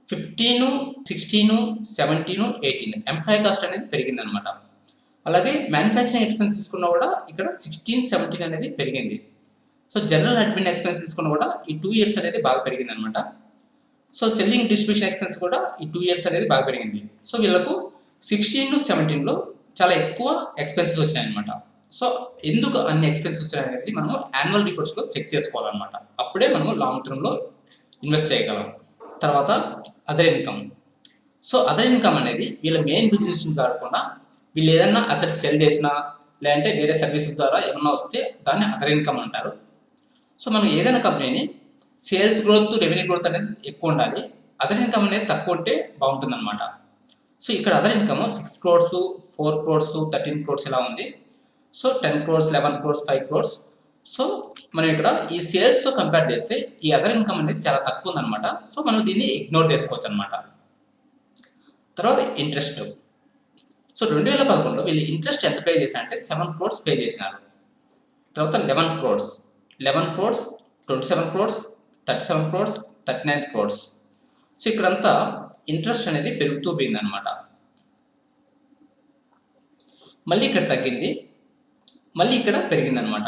Speaker 1: 15, 16, 17, 18 ఎంప్లాయీ కాస్ట్ అనేది పెరిగిందనమాట. అలాగే మ్యానుఫ్యాక్చరింగ్ ఎక్స్పెన్స్ తీసుకున్నా కూడా ఇక్కడ 16, 17 అనేది పెరిగింది. సో జనరల్ అడ్మిన్ ఎక్స్పెన్స్ తీసుకున్నా కూడా ఈ 2 ఇయర్స్ అనేది బాగా పెరిగింది అనమాట. సో సెల్లింగ్ డిస్ట్రిబ్యూషన్ ఎక్స్పెన్స్ కూడా ఈ 2 ఇయర్స్ అనేది బాగా పెరిగింది. సో వీళ్ళకు 16, 17లో చాలా ఎక్కువ ఎక్స్పెన్సెస్ వచ్చాయన్నమాట. సో ఎందుకు అన్ని ఎక్స్పెన్సెస్ వచ్చాయనేది మనము యాన్యువల్ రిపోర్ట్స్లో చెక్ చేసుకోవాలన్నమాట. అప్పుడే మనము లాంగ్ టర్మ్లో ఇన్వెస్ట్ చేయగలం. తర్వాత other income. So other income అనేది వీళ్ళ మెయిన్ బిజినెస్ కాకుండా వీళ్ళు ఏదైనా అసెట్స్ సెల్ చేసినా లేదంటే వేరే సర్వీసెస్ ద్వారా ఏమన్నా వస్తే దాన్ని అదర్ ఇన్కమ్ అంటారు. సో మనం ఏదైనా కంపెనీని సేల్స్ గ్రోత్, రెవెన్యూ గ్రోత్ అనేది ఎక్కువ ఉండాలి, అదర్ ఇన్కమ్ అనేది తక్కువ ఉంటే బాగుంటుంది అనమాట. సో ఇక్కడ other income 6 crores, 4 crores, 13 crores ఇలా ఉంది. So 10 crores, 11 crores, 5 crores. So మనం ఇక్కడ ఈ సేల్స్తో కంపేర్ చేస్తే ఈ అదర్ ఇన్కమ్ అనేది చాలా తక్కువ ఉందన్నమాట. సో మనం దీన్ని ఇగ్నోర్ చేసుకోవచ్చు అనమాట. తర్వాత ఇంట్రెస్ట్. సో 2011లో వీళ్ళు ఇంట్రెస్ట్ ఎంత పే చేశారంటే 7 crores పే చేసినారు. తర్వాత 11 crores, 27 crores, 37 crores, 39 crores. So ఇక్కడంతా ఇంట్రెస్ట్ అనేది పెరుగుతూ పోయిందనమాట. మళ్ళీ ఇక్కడ తగ్గింది, మళ్ళీ ఇక్కడ పెరిగిందనమాట.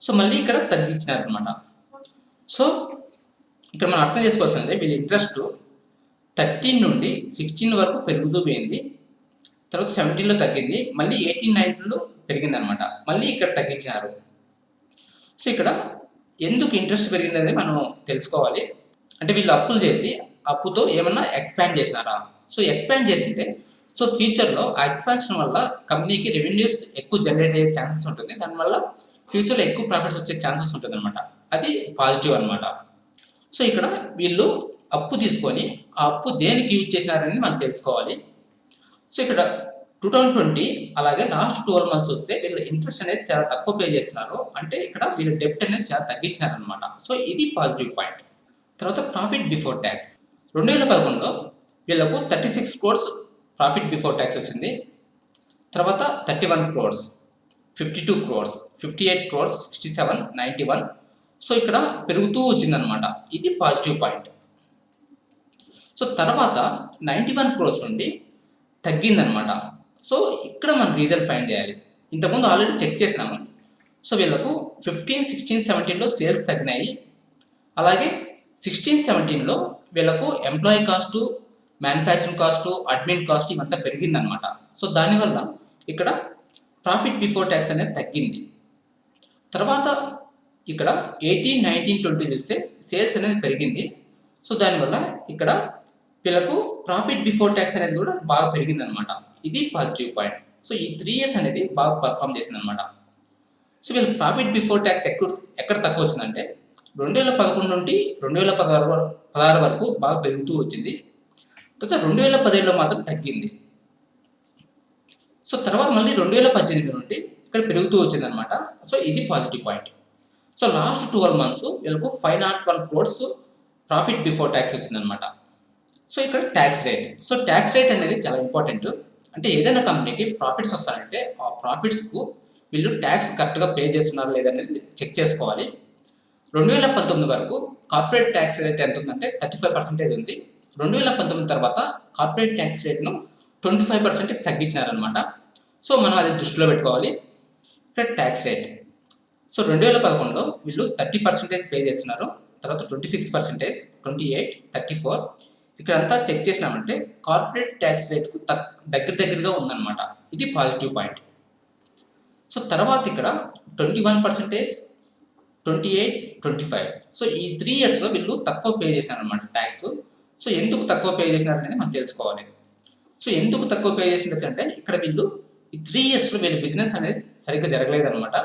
Speaker 1: సో మళ్ళీ ఇక్కడ తగ్గించినారనమాట. సో ఇక్కడ మనం అర్థం చేసుకోవాల్సింది వీళ్ళ ఇంట్రెస్ట్ 13 నుండి 16 వరకు పెరుగుతూ పోయింది, తర్వాత 17లో తగ్గింది, మళ్ళీ 18, 19లో పెరిగిందనమాట, మళ్ళీ ఇక్కడ తగ్గించినారు. సో ఇక్కడ ఎందుకు ఇంట్రెస్ట్ పెరిగిందనేది మనం తెలుసుకోవాలి. అంటే వీళ్ళు అప్పులు చేసి అప్పుతో ఏమన్నా ఎక్స్పాండ్ చేసినారా? సో ఎక్స్పాండ్ చేసింటే సో ఫ్యూచర్లో ఆ ఎక్స్పాన్షన్ వల్ల కంపెనీకి రెవెన్యూస్ ఎక్కువ జనరేట్ అయ్యే ఛాన్సెస్ ఉంటుంది, దానివల్ల ఫ్యూచర్లో ఎక్కువ ప్రాఫిట్స్ వచ్చే ఛాన్సెస్ ఉంటుంది అనమాట. అది పాజిటివ్ అనమాట. సో ఇక్కడ వీళ్ళు అప్పు తీసుకొని ఆ అప్పు దేనికి యూజ్ చేసినారని మనం తెలుసుకోవాలి. సో ఇక్కడ 2020 అలాగే లాస్ట్ 12 months వస్తే వీళ్ళు ఇంట్రెస్ట్ అనేది చాలా తక్కువ పే చేస్తున్నారు, అంటే ఇక్కడ వీళ్ళు డెప్ట్ అనేది చాలా తగ్గించినారు అనమాట. సో ఇది పాజిటివ్ పాయింట్. తర్వాత ప్రాఫిట్ బిఫోర్ ట్యాక్స్. 2011లో వీళ్ళకు 36 crores ప్రాఫిట్ బిఫోర్ ట్యాక్స్ వచ్చింది. తర్వాత 31 crores, 52 crores, 58 crores, 67, 91. సో ఇక్కడ పెరుగుతూ వచ్చిందనమాట. ఇది పాజిటివ్ పాయింట్. సో తర్వాత 91 crores నుండి తగ్గిందనమాట. సో ఇక్కడ మనం రీజన్ ఫైండ్ చేయాలి. ఇంతకుముందు ఆల్రెడీ చెక్ చేసినాము. సో వీళ్ళకు 15, 16, 17లో సేల్స్ తగ్గినాయి, అలాగే 16, 17లో వీళ్ళకు employee cost, manufacturing cost, admin cost ఇవంతా పెరిగిందనమాట. సో దానివల్ల ఇక్కడ ప్రాఫిట్ బిఫోర్ ట్యాక్స్ అనేది తగ్గింది. తర్వాత ఇక్కడ 18, 19, 20 చూస్తే సేల్స్ అనేది పెరిగింది. సో దానివల్ల ఇక్కడ వీళ్ళకు ప్రాఫిట్ బిఫోర్ ట్యాక్స్ అనేది కూడా బాగా పెరిగిందనమాట. ఇది పాజిటివ్ పాయింట్. సో ఈ 3 years అనేది బాగా పర్ఫామ్ చేసిందనమాట. సో వీళ్ళకి ప్రాఫిట్ బిఫోర్ ట్యాక్స్ ఎక్కడ తక్కువ వచ్చిందంటే 2011 నుండి 2016 వరకు బాగా పెరుగుతూ వచ్చింది. తర్వాత 2017లో మాత్రం తగ్గింది. సో తర్వాత మళ్ళీ 2018 నుండి ఇక్కడ పెరుగుతూ వచ్చిందనమాట. సో ఇది positive point. So last 12 months వీళ్ళకు 501 crores ప్రాఫిట్ బిఫోర్ ట్యాక్స్ వచ్చిందనమాట. సో ఇక్కడ tax rate. So tax rate అనేది చాలా ఇంపార్టెంట్. అంటే ఏదైనా కంపెనీకి ప్రాఫిట్స్ వస్తాయంటే ఆ ప్రాఫిట్స్కు వీళ్ళు ట్యాక్స్ కరెక్ట్గా పే చేస్తున్నారు లేదనేది చెక్ చేసుకోవాలి. 2019 వరకు కార్పొరేట్ ట్యాక్స్ రేట్ ఎంత ఉందంటే 35% ఉంది. 2019 తర్వాత కార్పొరేట్ ట్యాక్స్ రేట్ను 25% తగ్గించినారనమాట. సో మనం అది దృష్టిలో పెట్టుకోవాలి. ఇక్కడ ట్యాక్స్ రేట్. సో 2011లో వీళ్ళు 30% పే చేస్తున్నారు, తర్వాత 26%, 28, 34. ఇక్కడంతా చెక్ చేసినామంటే కార్పొరేట్ ట్యాక్స్ రేట్కు దగ్గరగా ఉందన్నమాట. ఇది పాజిటివ్ పాయింట్. సో తర్వాత ఇక్కడ 21%, 28, 25. సో ఈ 3 yearsలో వీళ్ళు తక్కువ పే చేసినారనమాట ట్యాక్స్. సో ఎందుకు తక్కువ పే చేసినారనేది మనం తెలుసుకోవాలి. సో ఎందుకు తక్కువ పే చేసినట్టు అంటే ఇక్కడ వీళ్ళు ఈ 3 yearsలో వీళ్ళ బిజినెస్ అనేది సరిగ్గా జరగలేదన్నమాట.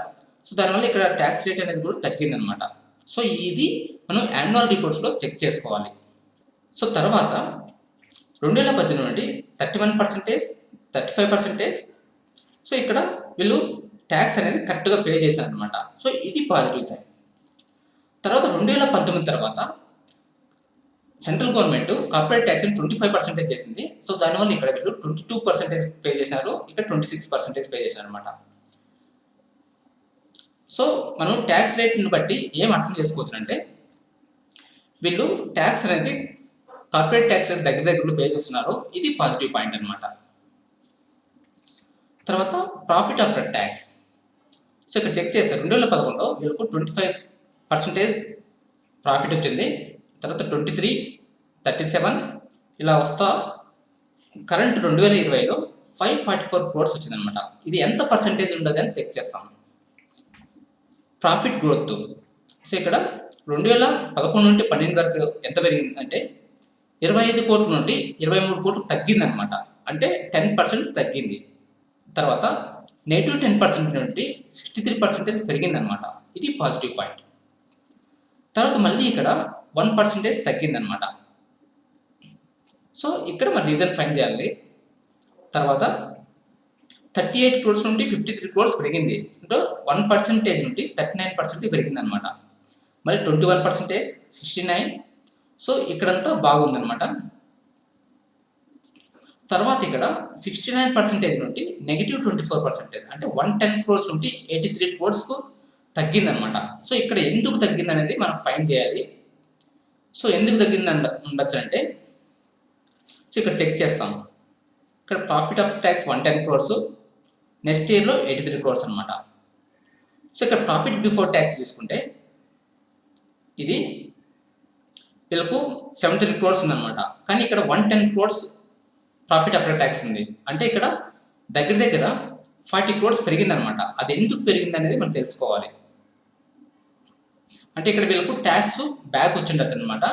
Speaker 1: సో దానివల్ల ఇక్కడ ట్యాక్స్ రేట్ అనేది కూడా తగ్గిందనమాట. సో ఇది మనం యాన్యువల్ రిపోర్ట్స్లో చెక్ చేసుకోవాలి. సో తర్వాత 2018 నుండి 31%, 35%. సో ఇక్కడ వీళ్ళు ట్యాక్స్ అనేది కరెక్ట్గా పే చేశారనమాట. సో ఇది పాజిటివ్ సైడ్. తర్వాత 2019 తర్వాత సెంట్రల్ గవర్నమెంట్ కార్పొరేట్ ట్యాక్స్ని 25% చేసింది. సో దానివల్ల ఇక్కడ వీళ్ళు 22% పే చేసినారు, ఇక్కడ 26% పే చేసినారు అనమాట. సో మనం ట్యాక్స్ రేట్ని బట్టి ఏం అర్థం చేసుకోవచ్చు అంటే వీళ్ళు ట్యాక్స్ అనేది కార్పొరేట్ ట్యాక్స్ రేట్ దగ్గరలో పే చేస్తున్నారు, ఇది పాజిటివ్ పాయింట్ అనమాట. తర్వాత ప్రాఫిట్ ఆఫ్టర్ ట్యాక్స్. సో ఇక్కడ చెక్ చేస్తారు 2011లో వీళ్ళకు 25% ప్రాఫిట్ వచ్చింది, తర్వాత 23, 37 ఇలా వస్తా కరెంట్ 2020లో 544 crores వచ్చిందనమాట. ఇది ఎంత పర్సెంటేజ్ ఉండదు అని చెక్ చేస్తాం. Profit growth. సో ఇక్కడ 2011 నుండి 12 వరకు ఎంత పెరిగిందంటే 25 కోట్ల నుండి 23 కోట్లు తగ్గిందనమాట, అంటే 10% తగ్గింది. తర్వాత -10% నుండి 63% పెరిగిందనమాట, ఇది పాజిటివ్ పాయింట్. తర్వాత మళ్ళీ ఇక్కడ 1% తగ్గిందనమాట. సో ఇక్కడ మన రీజన్ ఫైండ్ చేయాలి. తర్వాత 38 crores నుండి 53 crores పెరిగింది, అంటే 1% నుండి 39% పెరిగింది అనమాట. మళ్ళీ 21%, 69. సో ఇక్కడంతా బాగుందనమాట. తర్వాత ఇక్కడ 69% నుండి -24%, అంటే 110 crores నుండి 83 crores తగ్గిందనమాట. సో ఇక్కడ ఎందుకు తగ్గింది అనేది మనం ఫైండ్ చేయాలి. సో ఎందుకు తగ్గింది ఉండొచ్చు అంటే, సో ఇక్కడ చెక్ చేస్తాం. ఇక్కడ profit of tax 110 crores, next ఇయర్లో 83 crores అనమాట. సో ఇక్కడ ప్రాఫిట్ బిఫోర్ ట్యాక్స్ తీసుకుంటే ఇది వీళ్ళకు 73 crores ఉందన్నమాట, కానీ ఇక్కడ 110 crores ప్రాఫిట్ ఆఫ్టర్ ట్యాక్స్ ఉంది, అంటే ఇక్కడ దగ్గర 40 crores పెరిగిందనమాట. అది ఎందుకు పెరిగింది అనేది మనం తెలుసుకోవాలి. అంటే ఇక్కడ వీళ్ళకు ట్యాక్స్ బ్యాక్ వచ్చిండొచ్చు అనమాట.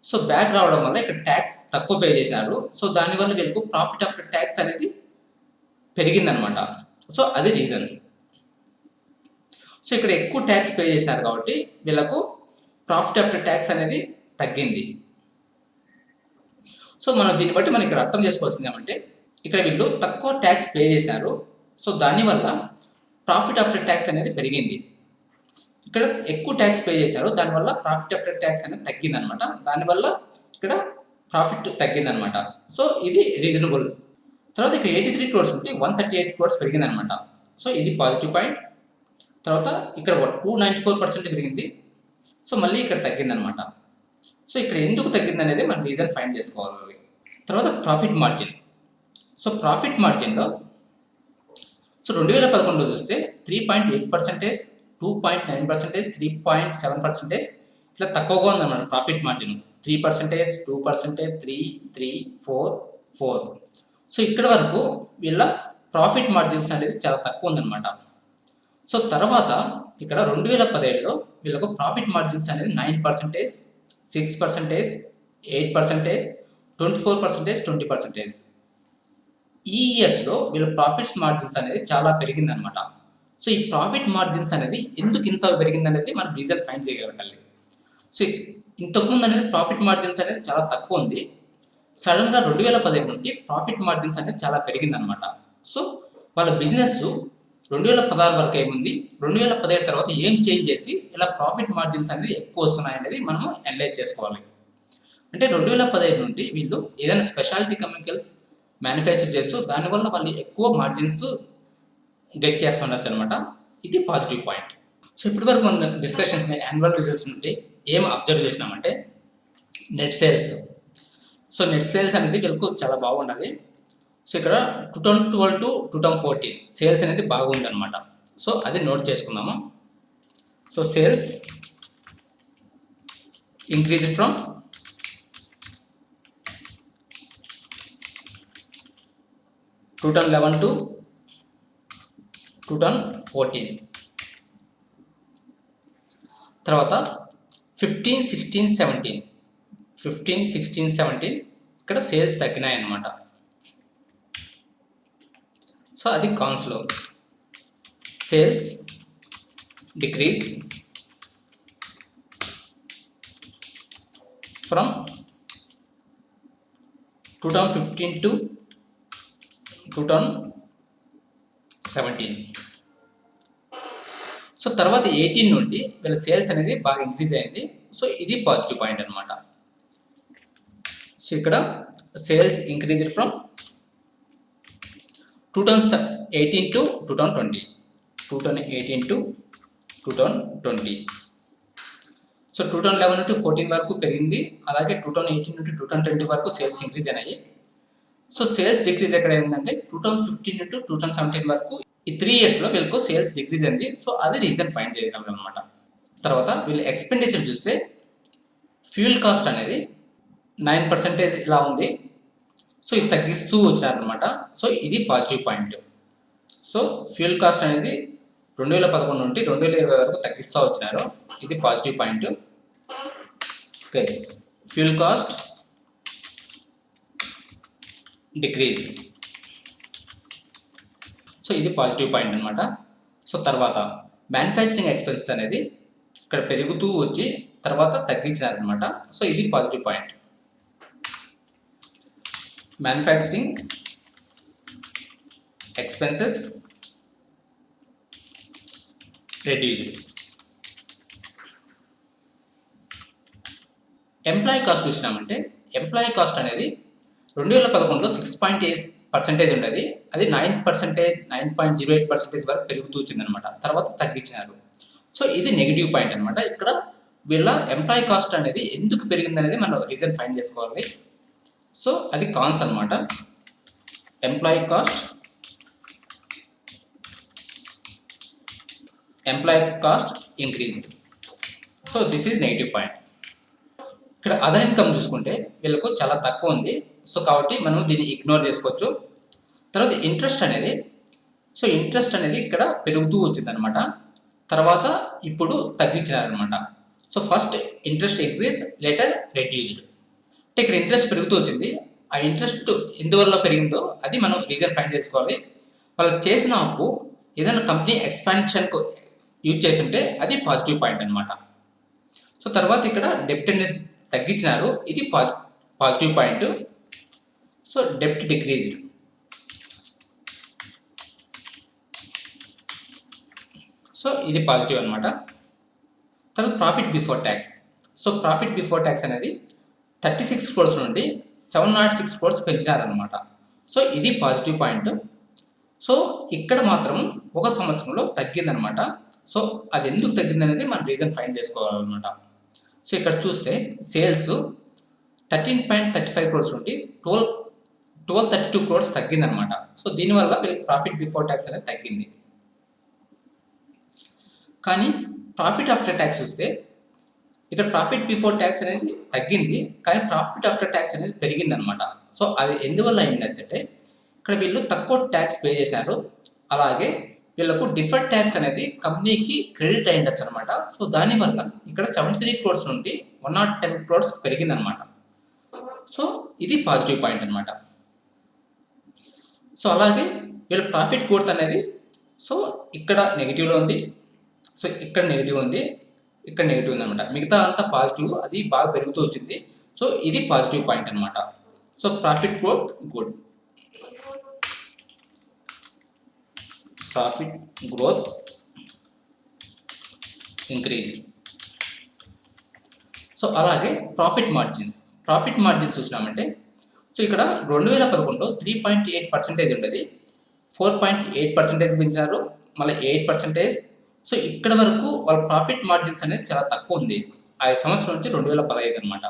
Speaker 1: సో బ్యాక్ రావడం వల్ల ఇక్కడ ట్యాక్స్ తక్కువ పే చేసినారు, సో దానివల్ల వీళ్ళకు ప్రాఫిట్ ఆఫ్టర్ ట్యాక్స్ అనేది పెరిగిందనమాట. సో అది రీజన్. సో ఇక్కడ ఎక్కువ ట్యాక్స్ పే చేసినారు కాబట్టి వీళ్ళకు ప్రాఫిట్ ఆఫ్టర్ ట్యాక్స్ అనేది తగ్గింది. సో మనం దీన్ని బట్టి మనం ఇక్కడ అర్థం చేసుకోవాల్సింది ఏమంటే, ఇక్కడ వీళ్ళు తక్కువ ట్యాక్స్ పే చేసినారు, సో దానివల్ల ప్రాఫిట్ ఆఫ్టర్ ట్యాక్స్ అనేది పెరిగింది. ఇక్కడ ఎక్కువ ట్యాక్స్ పే చేశారు, దానివల్ల ప్రాఫిట్ ఆఫ్టర్ ట్యాక్స్ అనేది తగ్గిందనమాట, దానివల్ల ఇక్కడ ప్రాఫిట్ తగ్గిందనమాట. సో ఇది రీజనబుల్. తర్వాత ఇక్కడ 83 crores నుండి 138 crores పెరిగిందనమాట, సో ఇది పాజిటివ్ పాయింట్. తర్వాత ఇక్కడ 294% పెరిగింది, సో మళ్ళీ ఇక్కడ తగ్గిందనమాట. సో ఇక్కడ ఎందుకు తగ్గింది అనేది మనం రీజన్ ఫైండ్ చేసుకోవాలి. తర్వాత ప్రాఫిట్ మార్జిన్. సో ప్రాఫిట్ మార్జిన్లో సో 2011లో చూస్తే 3.8%, 2.9%, 3.7% ఇట్లా తక్కువగా ఉందన్నమాట ప్రాఫిట్ మార్జిన్. 3%, 2%, 3, 3, 4, 4. సో ఇక్కడ వరకు వీళ్ళ ప్రాఫిట్ మార్జిన్స్ అనేది చాలా తక్కువ ఉందన్నమాట. సో తర్వాత ఇక్కడ 2017లో వీళ్ళకు ప్రాఫిట్ మార్జిన్స్ అనేది 9%, 6%, 8%, 24%, 20%. ఈ ఇయర్స్లో వీళ్ళ ప్రాఫిట్స్ మార్జిన్స్ అనేది చాలా పెరిగిందనమాట. సో ఈ ప్రాఫిట్ మార్జిన్స్ అనేది ఎందుకు ఇంత పెరిగింది అనేది మనం రీజన్ ఫైండ్ చేయగలగాలి. సో ఇంతకుముందు అనేది ప్రాఫిట్ మార్జిన్స్ అనేది చాలా తక్కువ ఉంది, సడన్గా 2015 నుండి ప్రాఫిట్ మార్జిన్స్ అనేది చాలా పెరిగిందనమాట. సో వాళ్ళ బిజినెస్ 2016 వరకు ఏముంది, 2017 తర్వాత ఏం చేంజ్ చేసి ఇలా ప్రాఫిట్ మార్జిన్స్ అనేది ఎక్కువ వస్తున్నాయి అనేది మనము అనలైజ్ చేసుకోవాలి. అంటే 2015 నుండి వీళ్ళు ఏదైనా స్పెషాలిటీ కెమికల్స్ మ్యానుఫ్యాక్చర్ చేస్తూ దానివల్ల వాళ్ళు ఎక్కువ మార్జిన్స్ గెట్ చేస్తుండొచ్చు అనమాట, ఇది పాజిటివ్ పాయింట్. సో ఇప్పటి వరకు మన డిస్కషన్స్ యాన్యువల్ రిజల్ట్స్ నుండి ఏం అబ్జర్వ్ చేసినామంటే net sales. So net sales అనేది వీళ్ళకు చాలా బాగుండదు. సో ఇక్కడ 2012 to 2014 సేల్స్ అనేది బాగుందన్నమాట. సో అది నోట్ చేసుకుందాము. So sales increase from 2011 to 2014. తర్వాత 15, 16, 17 ఇక్కడ సేల్స్ తగ్గినాయి అన్నమాట. సో అది కాన్స్లో sales decrease from 2015 to 2017. So తర్వాత 18 నుండి వీళ్ళ సేల్స్ అనేది బాగా ఇంక్రీజ్ అయింది. సో ఇది పాజిటివ్ పాయింట్ అనమాట. సో ఇక్కడ sales increased from 2018 to 2020, 2018 to 2020. So 2011 to 14 వరకు పెరిగింది, అలాగే 2018 నుండి 2020 వరకు సేల్స్ ఇంక్రీజ్ అయినాయి. సో సేల్స్ డిక్రీజ్ ఎక్కడ అయిందంటే 2015 టు 2017 వరకు ఈ 3 ఇయర్స్లో వీళ్ళకు సేల్స్ డిక్రీజ్ అయింది. సో అది రీజన్ ఫైండ్ చేయగలం అనమాట. తర్వాత వీళ్ళు ఎక్స్పెండిచర్ చూస్తే ఫ్యూల్ కాస్ట్ అనేది 9% ఇలా ఉంది. సో ఇది తగ్గిస్తూ వచ్చారనమాట. సో ఇది positive point. So fuel cost అనేది 2011 నుండి 2020 వరకు తగ్గిస్తూ వచ్చినారు. ఇది positive point. Okay, fuel cost decrease. So ఇది పాజిటివ్ పాయింట్ అనమాట. సో తర్వాత మ్యానుఫ్యాక్చరింగ్ ఎక్స్పెన్సెస్ అనేది ఇక్కడ పెరుగుతూ వచ్చి తర్వాత తగ్గించారనమాట. సో ఇది positive point. Manufacturing expenses reduced. Employee cost చూసినామంటే ఎంప్లాయీ కాస్ట్ అనేది 2011లో 6.8% ఉండేది. అది 9.08% వరకు పెరుగుతూ వచ్చిందనమాట. తర్వాత తగ్గించినారు. సో ఇది నెగిటివ్ పాయింట్ అనమాట. ఇక్కడ వీళ్ళ ఎంప్లాయీ కాస్ట్ అనేది ఎందుకు పెరిగింది అనేది మనం రీజన్ ఫైండ్ చేసుకోవాలి. సో అది కాన్స్ అనమాట. Employee cost increase. So this is negative point. ఇక్కడ అదర్ ఇన్కమ్ చూసుకుంటే వీళ్ళకు చాలా తక్కువ ఉంది. సో కాబట్టి మనం దీన్ని ఇగ్నోర్ చేసుకోవచ్చు. తర్వాత ఇంట్రెస్ట్ అనేది ఇక్కడ పెరుగుతూ వచ్చిందనమాట. తర్వాత ఇప్పుడు తగ్గించారనమాట. So first interest increase, later reduced. అంటే ఇక్కడ ఇంట్రెస్ట్ పెరుగుతూ వచ్చింది. ఆ ఇంట్రెస్ట్ ఎందువల్ల పెరిగిందో అది మనం రీజన్ ఫైండ్ చేసుకోవాలి. వాళ్ళు చేసిన అప్పు ఏదైనా కంపెనీ ఎక్స్పాన్షన్కు యూజ్ చేసి ఉంటే అది పాజిటివ్ పాయింట్ అనమాట. సో తర్వాత ఇక్కడ డెప్ట్ అనేది తగ్గించినారు. ఇది పాజిటివ్ పాయింట్. సో డెప్ట్ డిక్రీజ్డ్. సో ఇది పాజిటివ్ అనమాట. తర్వాత profit before tax. So profit before tax అనేది 36 crores నుండి 706 crores పెంచినారనమాట. సో ఇది పాజిటివ్ పాయింట్. సో ఇక్కడ మాత్రం ఒక సంవత్సరంలో తగ్గిందనమాట. సో అది ఎందుకు తగ్గింది అనేది మనం రీజన్ ఫైండ్ చేసుకోవాలన్నమాట. సో ఇక్కడ చూస్తే సేల్స్ 13.35 crores నుండి 1232 crores తగ్గిందనమాట. సో దీనివల్ల ప్రాఫిట్ బిఫోర్ ట్యాక్స్ అనేది తగ్గింది. కానీ ప్రాఫిట్ ఆఫ్టర్ ట్యాక్స్ చూస్తే ఇక్కడ ప్రాఫిట్ బిఫోర్ ట్యాక్స్ అనేది తగ్గింది, కానీ ప్రాఫిట్ ఆఫ్టర్ ట్యాక్స్ అనేది పెరిగిందనమాట. సో అది ఎందువల్ల అయిందంటే ఇక్కడ వీళ్ళు తక్కువ ట్యాక్స్ పే చేశారు. అలాగే వీళ్ళకు డిఫర్డ్ ట్యాక్స్ అనేది కంపెనీకి క్రెడిట్ అయ్యిండొచ్చు అనమాట. సో దానివల్ల ఇక్కడ 73 crores నుండి 110 crores పెరిగిందనమాట. సో ఇది పాజిటివ్ పాయింట్ అనమాట. సో అలాగే వీళ్ళ ప్రాఫిట్ గ్రోత్ అనేది సో ఇక్కడ నెగిటివ్లో ఉంది. సో ఇక్కడ నెగిటివ్ ఉంది, ఇక్కడ నెగిటివ్ ఉంది అనమాట. మిగతా అంతా పాజిటివ్, అది బాగా పెరుగుతూ వచ్చింది. సో ఇది పాజిటివ్ పాయింట్ అనమాట. So profit growth good. Profit growth increase. So అలాగే ప్రాఫిట్ మార్జిన్స్ చూసినామంటే సో ఇక్కడ 2011లో 3.8% ఉండేది, 4.8% పెంచినారు, మళ్ళీ 8%. సో ఇక్కడ వరకు వాళ్ళ ప్రాఫిట్ మార్జిన్స్ అనేది చాలా తక్కువ ఉంది. ఆ సంవత్సరం నుంచి 2015 అనమాట.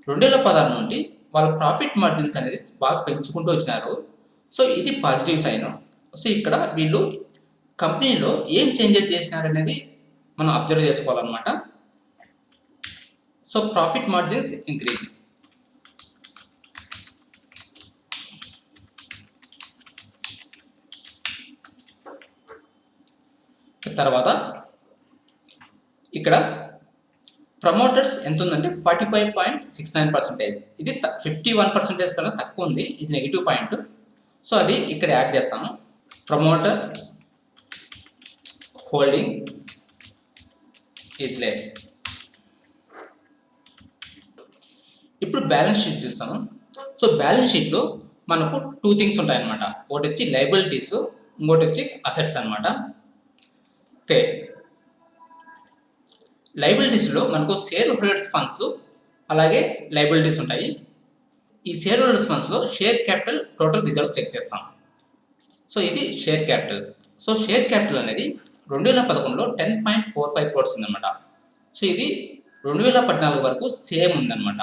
Speaker 1: 2016 నుండి వాళ్ళ ప్రాఫిట్ మార్జిన్స్ అనేది బాగా పెంచుకుంటూ వచ్చినారు. సో ఇది పాజిటివ్ సైన్. సో ఇక్కడ వీళ్ళు కంపెనీలో ఏం చేంజెస్ చేసినారు అనేది మనం అబ్జర్వ్ చేసుకోవాలన్నమాట. So profit margins increase. తర్వాత ఇక్కడ ప్రమోటర్స్ ఎంత ఉందంటే 45.69%. ఇది 51% కన్నా తక్కువ ఉంది. ఇది నెగిటివ్ పాయింట్. సో అది ఇక్కడ యాడ్ చేస్తాను. Promoter holding is less. ఇప్పుడు బ్యాలెన్స్ షీట్ చూస్తాము. సో బ్యాలెన్స్ షీట్లో మనకు 2 థింగ్స్ ఉంటాయన్నమాట. ఒకటి వచ్చి లయబిలిటీస్, ఇంకోటి వచ్చి అసెట్స్ అనమాట. ఓకే, లయబిలిటీస్లో మనకు షేర్ హోల్డర్స్ ఫండ్స్ అలాగే లయబిలిటీస్ ఉంటాయి. ఈ షేర్ హోల్డర్స్ ఫండ్స్లో share capital total reserves check చేస్తాం. సో ఇది share capital. So share capital అనేది 2011లో 10.45 crores ఉందన్నమాట. సో ఇది 2014 వరకు సేమ్ ఉందన్నమాట.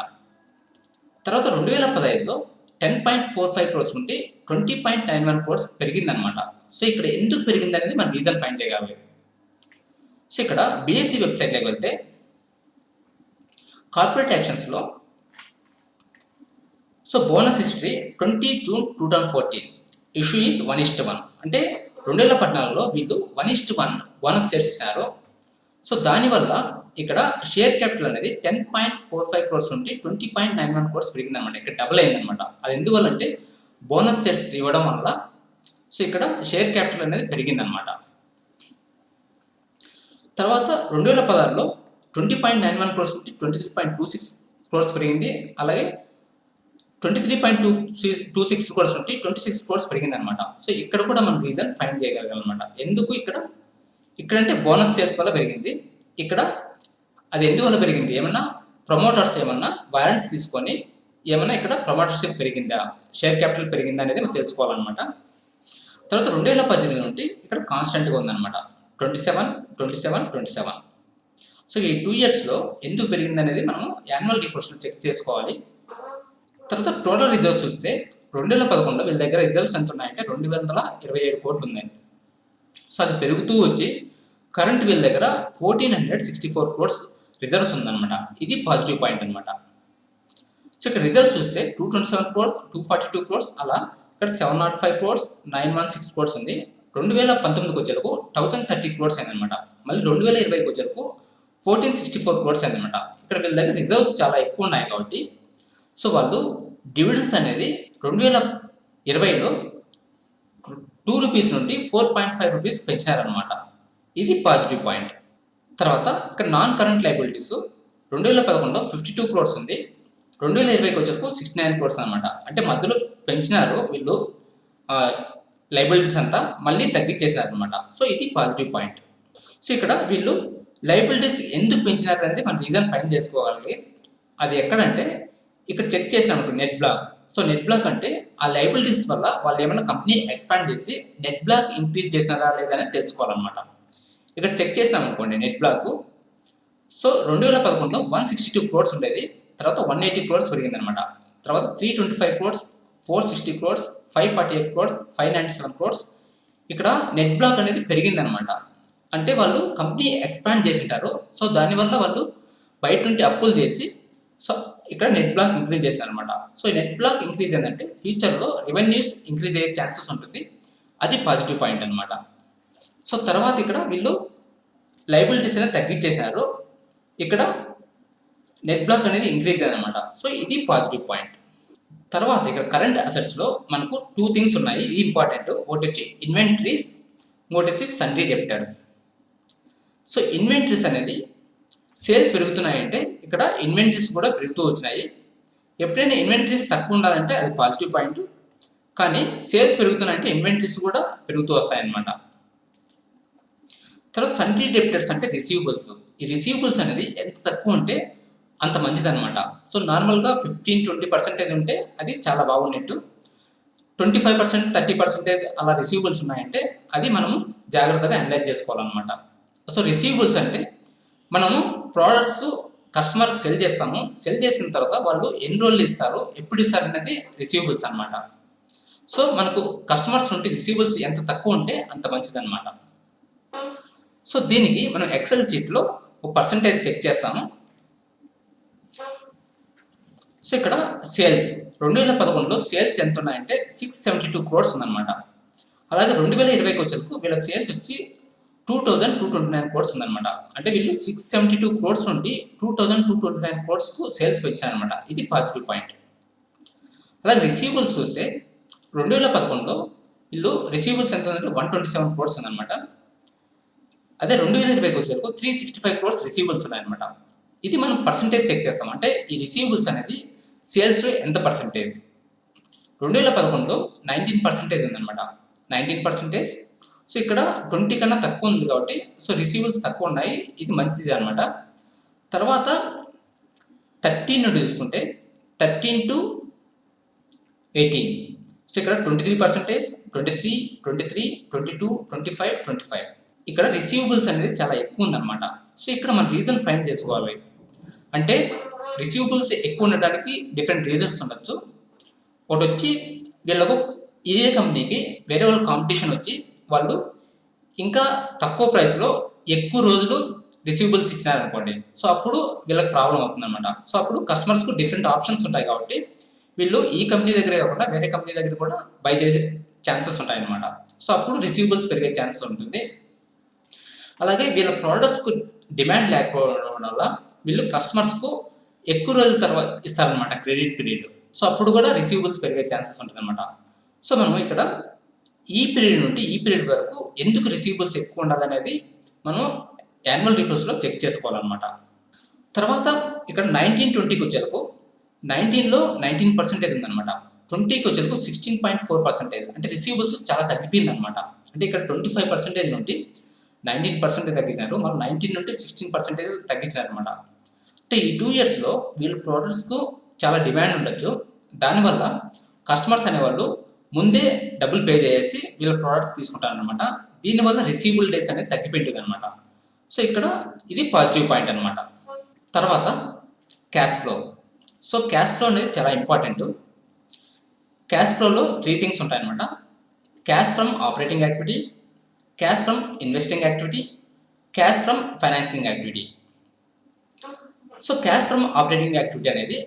Speaker 1: తర్వాత 2015లో 10.45 crores ఉంటే 20.91 crores పెరిగిందనమాట. సో ఇక్కడ ఎందుకు పెరిగింది అనేది మనం రీజన్ ఫైండ్ చేయగలగాలి. సో ఇక్కడ BSE వెబ్సైట్లోకి వెళ్తే కార్పొరేట్ యాక్షన్స్లో so bonus history 20 June 2014 issue is 1:1. అంటే 2014లో వీళ్ళు 1:1 బోనస్ షేర్స్ ఇచ్చినారు. సో దానివల్ల ఇక్కడ షేర్ క్యాపిటల్ అనేది 10.45 crores నుండి 20.91 crores పెరిగిందనమాట. ఇక్కడ డబుల్ అయిందనమాట. అది ఎందువల్ల అంటే బోనస్ షేర్స్ ఇవ్వడం వల్ల సో ఇక్కడ షేర్ క్యాపిటల్ అనేది పెరిగిందనమాట. తర్వాత 2016లో 20.91 crores నుండి 23.26 crores పెరిగింది. అలాగే 23.26 crores నుండి 26 crores పెరిగిందనమాట. సో ఇక్కడ కూడా మనం రీజన్ ఫైండ్ చేయగలగాలన్నమాట. ఎందుకు ఇక్కడంటే బోనస్ షేర్స్ వల్ల పెరిగింది. ఇక్కడ అది ఎందువల్ల పెరిగింది, ఏమన్నా ప్రమోటర్స్ ఏమన్నా వారెంట్స్ తీసుకొని ఏమన్నా ఇక్కడ ప్రమోటర్షిప్ పెరిగిందా, షేర్ క్యాపిటల్ పెరిగిందా అనేది మనం తెలుసుకోవాలన్నమాట. తర్వాత 2018 నుండి ఇక్కడ కాన్స్టెంట్గా ఉందన్నమాట. 27. సో ఈ 2 yearsలో ఎందుకు పెరిగింది అనేది మనం యాన్యువల్ రిపోర్ట్స్లో చెక్ చేసుకోవాలి. తర్వాత టోటల్ రిజర్వ్స్ చూస్తే 2011లో వీళ్ళ దగ్గర రిజర్వ్స్ ఎంత ఉన్నాయంటే 227 కోట్లు ఉన్నాయి. సో అది పెరుగుతూ వచ్చి కరెంట్ వీళ్ళ దగ్గర 1464 crores రిజర్వ్స్ ఉందన్నమాట. ఇది పాజిటివ్ పాయింట్ అనమాట. సో ఇక్కడ రిజర్వ్స్ చూస్తే 227 crores, 242 crores, అలా ఇక్కడ 705 crores, 916 crores ఉంది. 2019కి వచ్చేలకు 1030 crores అయిందనమాట. మళ్ళీ 2020కి వచ్చేలకు 1464 crores అయిందనమాట. ఇక్కడ వీళ్ళ దగ్గర రిజర్వ్స్ చాలా ఎక్కువ ఉన్నాయి కాబట్టి సో వాళ్ళు డివిడెండ్స్ అనేది 2020లో 2 rupees నుండి 4.5 rupees పెంచినారనమాట. ఇది పాజిటివ్ పాయింట్. తర్వాత ఇక్కడ నాన్ కరెంట్ లైబిలిటీస్ 2011లో 52 crores ఉంది. 2020కి వచ్చేకు 69 crores అనమాట. అంటే మధ్యలో పెంచినారు వీళ్ళు లైబిలిటీస్ అంతా, మళ్ళీ తగ్గించేసినారు అనమాట. సో ఇది పాజిటివ్ పాయింట్. సో ఇక్కడ వీళ్ళు లైబిలిటీస్ ఎందుకు పెంచినారు అనేది మనం రీజన్ ఫైండ్ చేసుకోవాలి. అది ఎక్కడంటే ఇక్కడ చెక్ చేసినాము net block. So net block అంటే ఆ లైబిలిటీస్ వల్ల వాళ్ళు ఏమైనా కంపెనీ ఎక్స్పాండ్ చేసి నెట్ బ్లాక్ ఇంక్రీజ్ చేసినారా లేదా అనేది తెలుసుకోవాలన్నమాట. ఇక్కడ చెక్ చేసినాం అనుకోండి నెట్ బ్లాక్. సో 2011లో 162 crores ఉండేది. తర్వాత 180 crores పెరిగిందనమాట. తర్వాత 325 crores, 460 crores, 548 crores, 597 crores. ఇక్కడ నెట్ బ్లాక్ అనేది పెరిగిందనమాట. అంటే వాళ్ళు కంపెనీ ఎక్స్పాండ్ చేసి ఉంటారు. సో దానివల్ల వాళ్ళు బయట నుండి అప్పులు చేసి సో ఇక్కడ నెట్ బ్లాక్ ఇంక్రీజ్ చేశారు అనమాట. సో నెట్ బ్లాక్ ఇంక్రీజ్ ఏంటంటే ఫ్యూచర్లో రెవెన్యూస్ ఇంక్రీజ్ అయ్యే ఛాన్సెస్ ఉంటుంది. అది పాజిటివ్ పాయింట్ అనమాట. సో తర్వాత ఇక్కడ వీళ్ళు లైబిలిటీస్ అనేది తగ్గించేశారు. ఇక్కడ నెట్ బ్లాక్ అనేది ఇంక్రీజ్ అనమాట. సో ఇది పాజిటివ్ పాయింట్. తర్వాత ఇక్కడ కరెంట్ అసెట్స్లో మనకు 2 things ఉన్నాయి, ఇది ఇంపార్టెంట్. ఒకటి వచ్చి ఇన్వెంటరీస్, ఇంకోటి వచ్చి సన్రీ డెప్టర్స్. సో ఇన్వెంటరీస్ అనేది సేల్స్ పెరుగుతున్నాయంటే ఇక్కడ ఇన్వెంటరీస్ కూడా పెరుగుతూ వచ్చినాయి. ఎప్పుడైనా ఇన్వెంటరీస్ తక్కువ ఉండాలంటే అది పాజిటివ్ పాయింట్, కానీ సేల్స్ పెరుగుతున్నాయంటే ఇన్వెంటరీస్ కూడా పెరుగుతూ వస్తాయన్నమాట. తర్వాత సన్రీ డెప్టర్స్ అంటే రిసీవబుల్స్. ఈ రిసీవబుల్స్ అనేది ఎంత తక్కువ ఉంటే అంత మంచిదన్నమాట. సో నార్మల్గా 15-20% ఉంటే అది చాలా బాగున్నట్టు. 25%, 30% అలా రిసీవబుల్స్ ఉన్నాయంటే అది మనము జాగ్రత్తగా అనలైజ్ చేసుకోవాలన్నమాట. సో రిసీవబుల్స్ అంటే మనము ప్రోడక్ట్స్ కస్టమర్కి సెల్ చేస్తాము. సెల్ చేసిన తర్వాత వాళ్ళు ఎన్ని రోజులు ఇస్తారు, ఎప్పుడు ఇస్తారు అనేది రిసీవబుల్స్ అనమాట. సో మనకు కస్టమర్స్ నుండి రిసీవబుల్స్ ఎంత తక్కువ ఉంటే అంత మంచిదన్నమాట. సో దీనికి మనం ఎక్సెల్ షీట్లో ఒక పర్సంటేజ్ చెక్ చేస్తాము. సో ఇక్కడ సేల్స్ 2011లో సేల్స్ ఎంత ఉన్నాయంటే 672 crores ఉందన్నమాట. అలాగే 2020కి వచ్చేందుకు వీళ్ళ సేల్స్ వచ్చి 2229 crores ఉందన్నమాట. అంటే వీళ్ళు 672 crores నుండి 2229 crores సేల్స్ పెంచారనమాట. ఇది పాజిటివ్ పాయింట్. అలాగే రిసీవబుల్స్ చూస్తే 2011లో వీళ్ళు రిసీవబుల్స్ ఎంత ఉందంటే 127 crores ఉందన్నమాట. అదే 2020కి వచ్చేందుకు 365 crores రిసీవబుల్స్ ఉన్నాయన్నమాట. ఇది మనం పర్సంటేజ్ చెక్ చేస్తాం. అంటే ఈ రిసీవబుల్స్ అనేది సేల్స్లో ఎంత పర్సంటేజ్. 2011లో 19% ఉందన్నమాట. 19%. సో ఇక్కడ 20 కన్నా తక్కువ ఉంది కాబట్టి సో రిసీవబుల్స్ తక్కువ ఉన్నాయి, ఇది మంచిది అనమాట. తర్వాత 13 నుండి చూసుకుంటే 13 to 18. సో ఇక్కడ 23%, 23, 23, 22, 25, 25. ఇక్కడ రిసీవబుల్స్ అనేది చాలా ఎక్కువ ఉందన్నమాట. సో ఇక్కడ మనం రీజన్ ఫైండ్ చేసుకోవాలి. అంటే రిసీవబుల్స్ ఎక్కువ ఉండడానికి డిఫరెంట్ రీజన్స్ ఉండొచ్చు. ఒకటి వచ్చి వీళ్ళకు ఏ కంపెనీకి వేరే వాళ్ళ కాంపిటీషన్ వచ్చి వాళ్ళు ఇంకా తక్కువ ప్రైస్లో ఎక్కువ రోజులు రిసీవబుల్స్ ఇచ్చినారనుకోండి, సో అప్పుడు వీళ్ళకి ప్రాబ్లం అవుతుంది అనమాట. సో అప్పుడు కస్టమర్స్కు డిఫరెంట్ ఆప్షన్స్ ఉంటాయి కాబట్టి వీళ్ళు ఈ కంపెనీ దగ్గరే కాకుండా వేరే కంపెనీ దగ్గర కూడా బై చేసే ఛాన్సెస్ ఉంటాయన్నమాట. సో అప్పుడు రిసీవబుల్స్ పెరిగే ఛాన్సెస్ ఉంటుంది. అలాగే వీళ్ళ ప్రోడక్ట్స్కు డిమాండ్ లేకపోవడం వల్ల వీళ్ళు కస్టమర్స్కు ఎక్కువ రోజుల తర్వాత ఇస్తారనమాట క్రెడిట్ పీరియడ్. సో అప్పుడు కూడా రిసీవబుల్స్ పెరిగే ఛాన్సెస్ ఉంటుంది అనమాట. సో మనం ఇక్కడ ఈ పీరియడ్ నుండి ఈ పీరియడ్ వరకు ఎందుకు రిసీవబుల్స్ ఎక్కువ ఉండాలనేది మనం యాన్యువల్ రిపోర్ట్స్లో చెక్ చేసుకోవాలన్నమాట. తర్వాత ఇక్కడ 19-20కి వచ్చేందుకు 19లో 19% ఉందన్నమాట. 20కి వచ్చేందుకు 16.4%. అంటే రిసీవబుల్స్ చాలా తగ్గిపోయింది అనమాట. అంటే ఇక్కడ 25% నుండి 19% తగ్గించినారు, మనం 19 నుండి 16% తగ్గించినారు అనమాట. అంటే ఈ 2 ఇయర్స్లో వీళ్ళ ప్రోడక్ట్స్కు చాలా డిమాండ్ ఉండొచ్చు. దానివల్ల కస్టమర్స్ అనేవాళ్ళు ముందే డబ్బులు పే చేసి వీళ్ళ ప్రోడక్ట్స్ తీసుకుంటారు అనమాట. దీనివల్ల రిసీవబుల్ డేస్ అనేది తగ్గిపోయింది అనమాట. సో ఇక్కడ ఇది పాజిటివ్ పాయింట్ అనమాట. తర్వాత cash flow. So cash flow అనేది చాలా ఇంపార్టెంట్. క్యాష్ ఫ్లోలో 3 థింగ్స్ ఉంటాయన్నమాట. Cash from operating activity, cash from investing activity, cash from financing activity. So cash from operating activity అనేది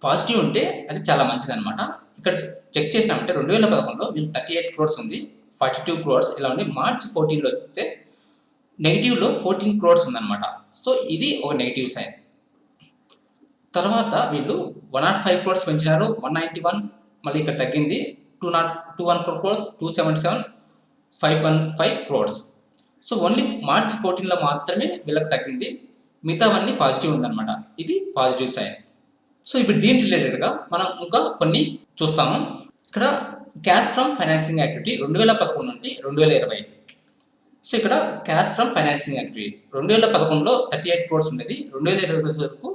Speaker 1: పాజిటివ్ ఉంటే అది చాలా మంచిది అనమాట. ఇక్కడ చెక్ చేసినామంటే 2011లో వీళ్ళు 38 crores ఉంది, 42 crores ఇలా ఉంది. మార్చ్ 14లో చూస్తే నెగిటివ్లో 14 crores ఉందన్నమాట. సో ఇది ఒక నెగిటివ్ సైన్. తర్వాత వీళ్ళు 105 crores పెంచినారు, 191 మళ్ళీ ఇక్కడ తగ్గింది, 214 crores, 277, 515 crores. So only March 14లో మాత్రమే వీళ్ళకి తగ్గింది, మిగతావన్నీ పాజిటివ్ ఉందన్నమాట. ఇది పాజిటివ్ సైన్. సో ఇప్పుడు దీని రిలేటెడ్గా మనం ఇంకా కొన్ని చూస్తాము. ఇక్కడ క్యాష్ ఫ్రమ్ ఫైనాన్సింగ్ యాక్టివిటీ 2011 నుండి 2020. సో ఇక్కడ క్యాష్ ఫ్రమ్ ఫైనాన్సింగ్ యాక్టివిటీ 2011లో 38 crores ఉండేది, 2020 వరకు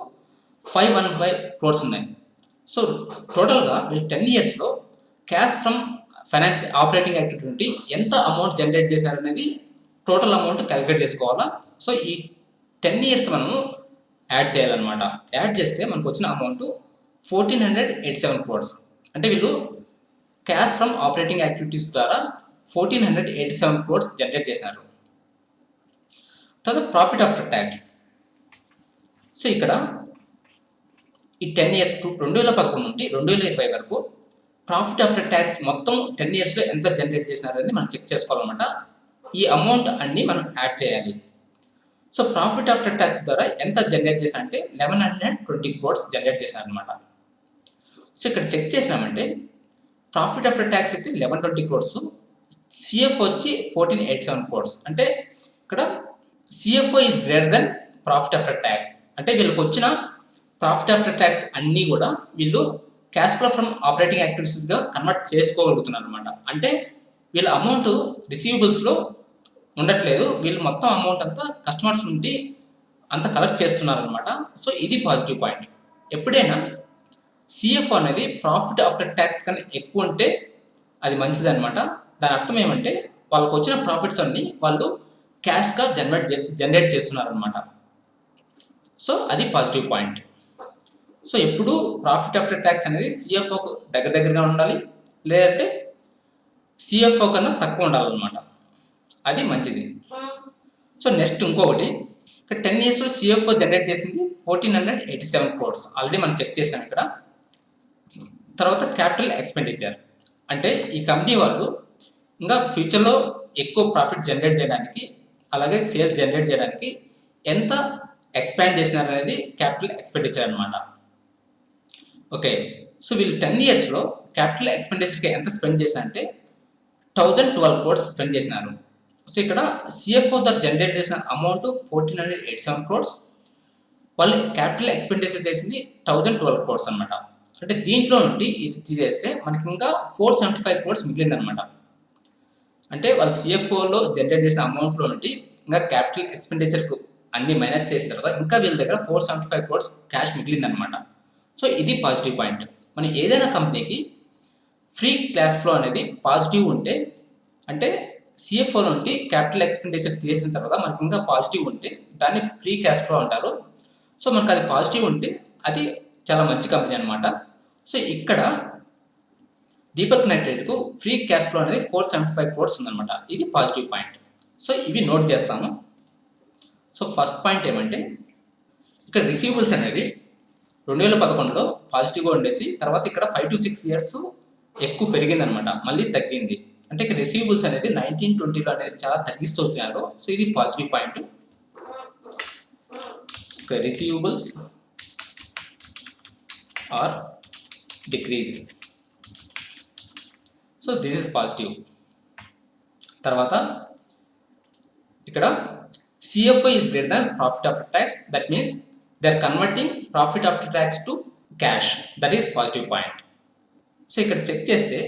Speaker 1: 515 crores ఉన్నాయి. సో టోటల్గా వీళ్ళు 10 ఇయర్స్లో cash from finance operating activity నుండి ఎంత అమౌంట్ జనరేట్ చేసినారనేది టోటల్ అమౌంట్ క్యాలిక్యులేట్ చేసుకోవాలా. సో ఈ 10 ఇయర్స్ మనము యాడ్ చేయాలన్నమాట. యాడ్ చేస్తే మనకు వచ్చిన అమౌంట్ 1487 crores. అంటే వీళ్ళు క్యాష్ ఫ్రమ్ ఆపరేటింగ్ యాక్టివిటీస్ ద్వారా 1487 crores జనరేట్ చేసినారు. తర్వాత ప్రాఫిట్ ఆఫ్టర్ ట్యాక్స్. సో ఇక్కడ ఈ 10 ఇయర్స్ 2011 నుండి 2020 వరకు ప్రాఫిట్ ఆఫ్టర్ ట్యాక్స్ మొత్తం 10 ఇయర్స్లో ఎంత జనరేట్ చేసినారని మనం చెక్ చేసుకోవాలన్నమాట. ఈ అమౌంట్ అన్ని మనం యాడ్ చేయాలి. సో ప్రాఫిట్ ఆఫ్టర్ ట్యాక్స్ ద్వారా ఎంత జనరేట్ చేశారంటే 1120 crores జనరేట్ చేశారనమాట. సో ఇక్కడ చెక్ చేసినామంటే ప్రాఫిట్ ఆఫ్టర్ ట్యాక్స్ అయితే 1120 crores, సిఎఫ్ వచ్చి 1487 crores. అంటే ఇక్కడ CFO is greater than profit after tax. అంటే వీళ్ళకి వచ్చిన ప్రాఫిట్ ఆఫ్టర్ ట్యాక్స్ అన్నీ కూడా వీళ్ళు క్యాష్ ఫ్లో ఫ్రమ్ ఆపరేటింగ్ యాక్టివిటీస్గా కన్వర్ట్ చేసుకోగలుగుతున్నారు అనమాట. అంటే వీళ్ళ అమౌంట్ రిసీవబుల్స్లో ఉండట్లేదు, వీళ్ళు మొత్తం అమౌంట్ అంతా కస్టమర్స్ నుండి అంతా కలెక్ట్ చేస్తున్నారు అనమాట. సో ఇది పాజిటివ్ పాయింట్. ఎప్పుడైనా సిఎఫ్ఓ అనేది ప్రాఫిట్ ఆఫ్టర్ ట్యాక్స్ కన్నా ఎక్కువ ఉంటే అది మంచిది అనమాట. దాని అర్థం ఏమంటే వాళ్ళకు వచ్చిన ప్రాఫిట్స్ అన్ని వాళ్ళు క్యాష్గా జనరేట్ చేస్తున్నారు అనమాట. సో అది పాజిటివ్ పాయింట్. సో ఎప్పుడు ప్రాఫిట్ ఆఫ్టర్ ట్యాక్స్ అనేది సిఎఫ్ఓ దగ్గరగా ఉండాలి, లేదంటే సిఎఫ్ఓ కన్నా తక్కువ ఉండాలన్నమాట. అది మంచిది. సో నెక్స్ట్ ఇంకొకటి, ఇక్కడ 10 ఇయర్స్లో సిఎఫ్ఓ జనరేట్ చేసింది 1487 crores. ఆల్రెడీ మనం చెక్ చేసాం ఇక్కడ. తర్వాత క్యాపిటల్ ఎక్స్పెండిచర్. అంటే ఈ కంపెనీ వాళ్ళు ఇంకా ఫ్యూచర్లో ఎక్కువ ప్రాఫిట్ జనరేట్ చేయడానికి, అలాగే సేల్స్ జనరేట్ చేయడానికి ఎంత ఎక్స్పాండ్ చేసినారనేది క్యాపిటల్ ఎక్స్పెండిచర్ అనమాట. ఓకే, సో వీళ్ళు 10 ఇయర్స్లో క్యాపిటల్ ఎక్స్పెండిచర్కి ఎంత స్పెండ్ చేసినారంటే 1012 crores స్పెండ్ చేసినారు. సో ఇక్కడ సిఎఫ్ఓ ద్వారా జనరేట్ చేసిన అమౌంట్ 1487 crores, వాళ్ళు క్యాపిటల్ ఎక్స్పెండిచర్ చేసింది 1012 crores అనమాట. అంటే దీంట్లో నుండి ఇది తీసేస్తే మనకి ఇంకా 475 crores మిగిలిందనమాట. అంటే వాళ్ళు సిఎఫ్ఓలో జనరేట్ చేసిన అమౌంట్లో నుండి ఇంకా క్యాపిటల్ ఎక్స్పెండిచర్కు అన్ని మైనస్ చేసిన తర్వాత ఇంకా వీళ్ళ దగ్గర 475 crores క్యాష్ మిగిలిందనమాట. సో ఇది పాజిటివ్ పాయింట్. మనం ఏదైనా కంపెనీకి ఫ్రీ క్యాష్ ఫ్లో అనేది పాజిటివ్ ఉంటే, అంటే సిఎఫ్ఓ నుండి క్యాపిటల్ ఎక్స్పెండిచర్ తీసిన తర్వాత మనకు ఇంకా పాజిటివ్ ఉంటే దాన్ని ఫ్రీ క్యాష్ ఫ్లో అంటారు. సో మనకు అది పాజిటివ్ ఉంటే అది చాలా మంచి కంపెనీ అనమాట. సో ఇక్కడ దీపక్ నైట్రేట్కు ఫ్రీ క్యాష్ ఫ్లో అనేది 475 crores ఉందన్నమాట. ఇది పాజిటివ్ పాయింట్. సో ఇవి నోట్ చేస్తాము. సో ఫస్ట్ పాయింట్ ఏమంటే ఇక్కడ రిసీవబుల్స్ అనేది 2011లో పాజిటివ్గా ఉండేసి తర్వాత ఇక్కడ 5 to 6 years ఎక్కువ పెరిగిందనమాట, మళ్ళీ తగ్గింది. అంటే ఇక్కడ రిసీవబుల్స్ అనేది 1920లో అనేది చాలా తగ్గిస్తూ వచ్చారు. సో ఇది positive point. Receivables are decreasing. So this is positive. తర్వాత ఇక్కడ CFO is greater than profit after tax. That means they are converting profit after tax to cash. That is positive point. So ఇక్కడ check చేస్తే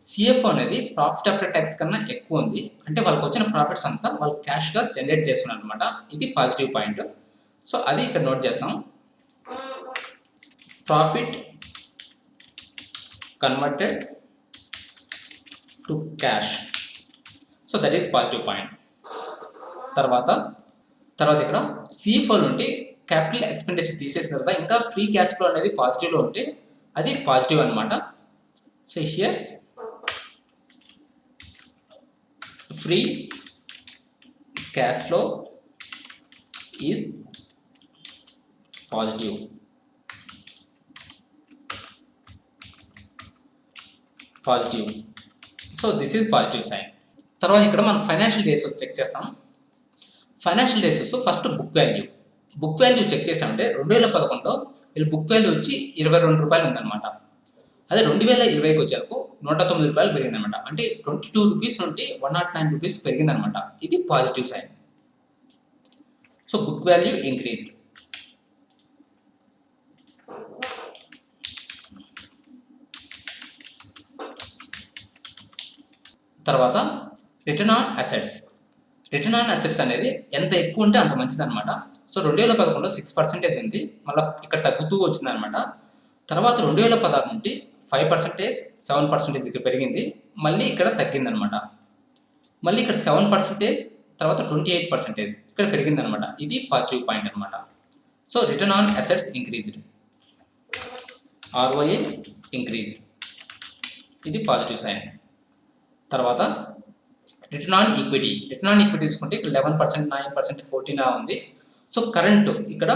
Speaker 1: CFO అనేది profit after tax కన్నా ఎక్కువ ఉంది. అంటే వాళ్ళకి వచ్చిన ప్రాఫిట్స్ అంతా వాళ్ళు క్యాష్గా జనరేట్ చేస్తున్నారు అనమాట. ఇది పాజిటివ్ పాయింట్. సో అది ఇక్కడ నోట్ చేస్తాం. Profit converted to cash. So that is positive point. తర్వాత ఇక్కడ CFO నుండి క్యాపిటల్ ఎక్స్పెండిచర్ తీసేసిన తర్వాత ఇంకా ఫ్రీ క్యాష్ ఫ్లో అనేది పాజిటివ్లో ఉంటే అది పాజిటివ్ అనమాట. So here free cash flow is positive. So this is positive sign. తర్వాత ఇక్కడ మనం ఫైనాన్షియల్ డేస్ చెక్ చేస్తాం. Financial days first book value check చేసామంటే 2011లో వీళ్ళు బుక్ వాల్యూ వచ్చి 22 రూపాయలు ఉందన్నమాట. అదే 2020కి వచ్చేందుకు 109 రూపాయలు పెరిగిందనమాట. అంటే 22 రూపీస్ నుండి 109 రూపీస్ పెరిగిందనమాట. ఇది positive sign. So book value increase. తర్వాత రిటర్న్ ఆన్ అసెట్స్ అనేది ఎంత ఎక్కువ ఉంటే అంత మంచిది అనమాట. సో 2011లో 6% ఉంది, మళ్ళీ ఇక్కడ తగ్గుతూ వచ్చిందనమాట. తర్వాత 2016 నుండి 5%, 7% ఇక్కడ పెరిగింది, మళ్ళీ ఇక్కడ తగ్గిందనమాట. మళ్ళీ ఇక్కడ 7%, తర్వాత 28% ఇక్కడ పెరిగిందనమాట. ఇది పాజిటివ్ పాయింట్ అనమాట. So return on assets increased, ROA increase. ఇది పాజిటివ్ సైన్. తర్వాత రిటర్న్ ఆన్ ఈక్విటీ తీసుకుంటే ఇక్కడ 11%, 9%, 14 ఉంది. సో కరెంట్ ఇక్కడ